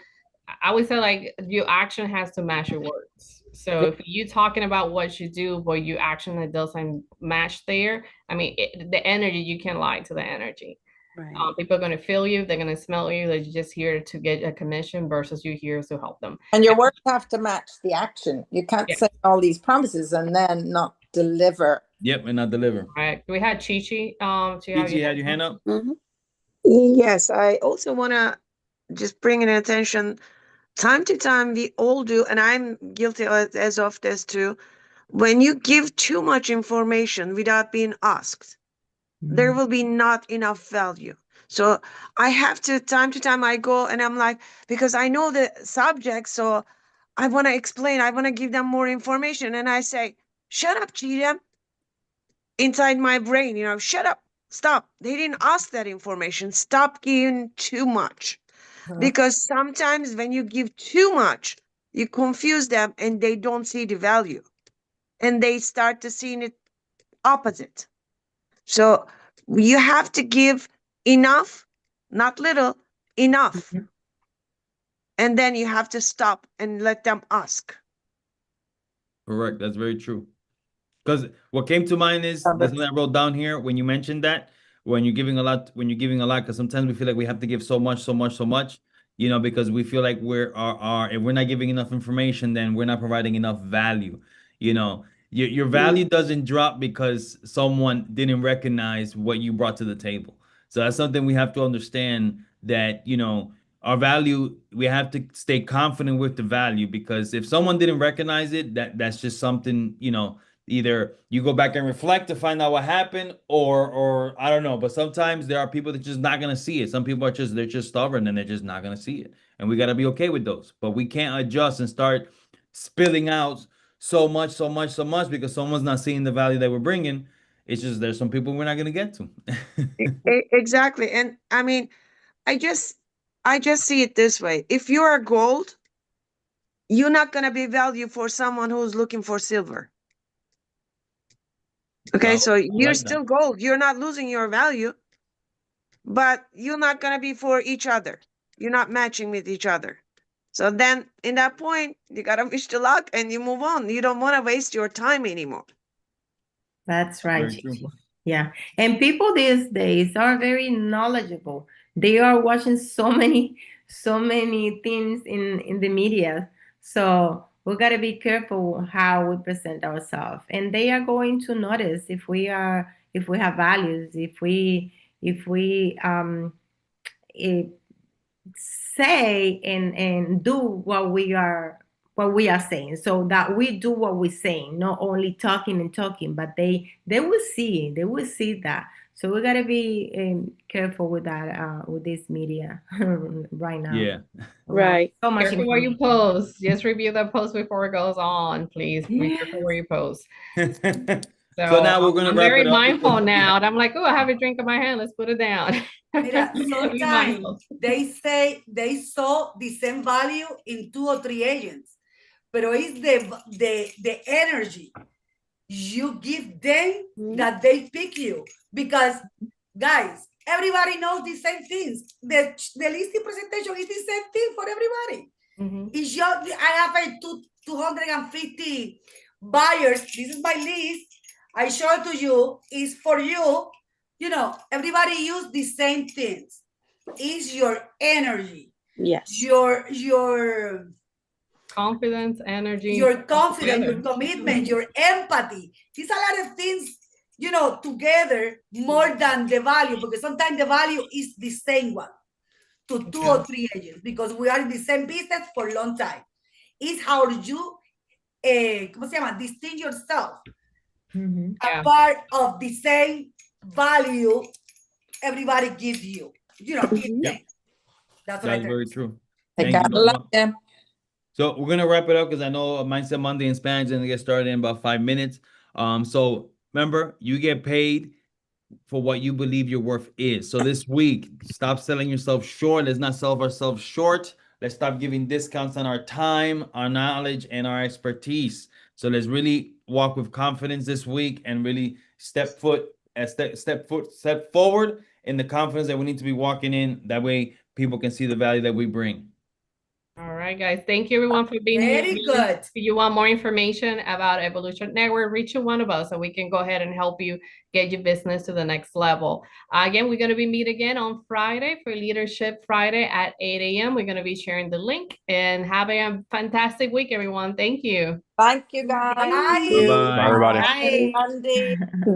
[SPEAKER 2] I would say like your action has to match your words. So if you talking about what you do, but your action that doesn't match there, I mean, the energy, you can't lie to the energy.
[SPEAKER 9] Right.
[SPEAKER 2] People are going to feel you. They're going to smell you. They're just here to get a commission versus you here to help them.
[SPEAKER 7] And your words have to match the action. You can't say all these promises and then not deliver.
[SPEAKER 4] Yep, and not deliver.
[SPEAKER 2] All right. We had Chi-Chi.
[SPEAKER 4] Chi-Chi, had your hand up?
[SPEAKER 10] Mm-hmm. Yes, I also want to just bring in attention, time to time, we all do, and I'm guilty as of this too. When you give too much information without being asked, there will be not enough value. So I have to, time to time, I go and I'm like, because I know the subject, so I want to explain, I want to give them more information. And I say, shut up, Cheetah. Inside my brain, you know, shut up, stop. They didn't ask that information. Stop giving too much. Because sometimes when you give too much, you confuse them and they don't see the value. And they start to see it opposite. So you have to give enough, not little, enough. And then you have to stop and let them ask.
[SPEAKER 4] Correct. That's very true. Because what came to mind is that's what I wrote down here when you mentioned that when you're giving a lot, because sometimes we feel like we have to give so much, you know, because we feel like if we're not giving enough information, then we're not providing enough value. You know, your value doesn't drop because someone didn't recognize what you brought to the table. So that's something we have to understand, that, you know, our value, we have to stay confident with the value, because if someone didn't recognize it, that's just something, you know, either you go back and reflect to find out what happened, or I don't know. But sometimes there are people that just not gonna see it. Some people are they're just stubborn and they're just not gonna see it. And we gotta be okay with those. But we can't adjust and start spilling out so much because someone's not seeing the value that we're bringing. It's just there's some people we're not gonna get to.
[SPEAKER 10] Exactly. And I mean, I just see it this way. If you are gold, you're not gonna be value for someone who's looking for silver. Okay, so you're still gold. You're not losing your value, but you're not going to be for each other. You're not matching with each other. So then in that point, you got to wish the luck and you move on. You don't want to waste your time anymore.
[SPEAKER 1] That's right. Yeah. And people these days are very knowledgeable. They are watching so many things in the media. So we got to be careful how we present ourselves, and they are going to notice if we have values, if we say and do what we are saying, so that we do what we're saying, not only talking, but they will see that. So we got to be careful with that, with this media right now.
[SPEAKER 4] Yeah.
[SPEAKER 9] Right.
[SPEAKER 2] So much careful where you post. Just review the post before it goes on, please. Be careful where you post.
[SPEAKER 4] So now we're gonna
[SPEAKER 2] I'm
[SPEAKER 4] wrap
[SPEAKER 2] very
[SPEAKER 4] it up.
[SPEAKER 2] mindful now. And I'm like, oh, I have a drink in my hand. Let's put it down.
[SPEAKER 3] Sometimes they say they saw the same value in 2 or 3 agents, but it's the energy you give them that they pick you. Because guys, everybody knows the same things. The listing presentation is the same thing for everybody. It's just, I have 250 buyers. This is my list. I show it to you. It's for you. You know, everybody use the same things. It's your energy.
[SPEAKER 9] Yes.
[SPEAKER 3] Your
[SPEAKER 2] confidence, energy.
[SPEAKER 3] Your confidence, your commitment, your empathy. It's a lot of things, you know, together more than the value, because sometimes the value is the same one to 2 or 3 agents, because we are in the same business for a long time. It's how you distinguish yourself a part of the same value everybody gives you. You know, that's
[SPEAKER 4] very true.
[SPEAKER 7] I gotta love them.
[SPEAKER 4] So we're gonna wrap it up because I know Mindset Monday in Spanish is gonna get started in about 5 minutes. So remember, you get paid for what you believe your worth is. So this week, stop selling yourself short. Let's not sell ourselves short. Let's stop giving discounts on our time, our knowledge, and our expertise. So let's really walk with confidence this week and really step forward in the confidence that we need to be walking in. That way people can see the value that we bring.
[SPEAKER 2] All right, guys. Thank you everyone for being here.
[SPEAKER 3] Very good.
[SPEAKER 2] If you want more information about Evolution Network, reach one of us so we can go ahead and help you get your business to the next level. Again, we're going to be meet again on Friday for Leadership Friday at 8 a.m. We're going to be sharing the link, and have a fantastic week, everyone. Thank you.
[SPEAKER 7] Thank you, guys.
[SPEAKER 3] Bye.
[SPEAKER 4] Bye-bye.
[SPEAKER 8] Bye, everybody.
[SPEAKER 3] Bye.
[SPEAKER 7] Monday.
[SPEAKER 9] Bye.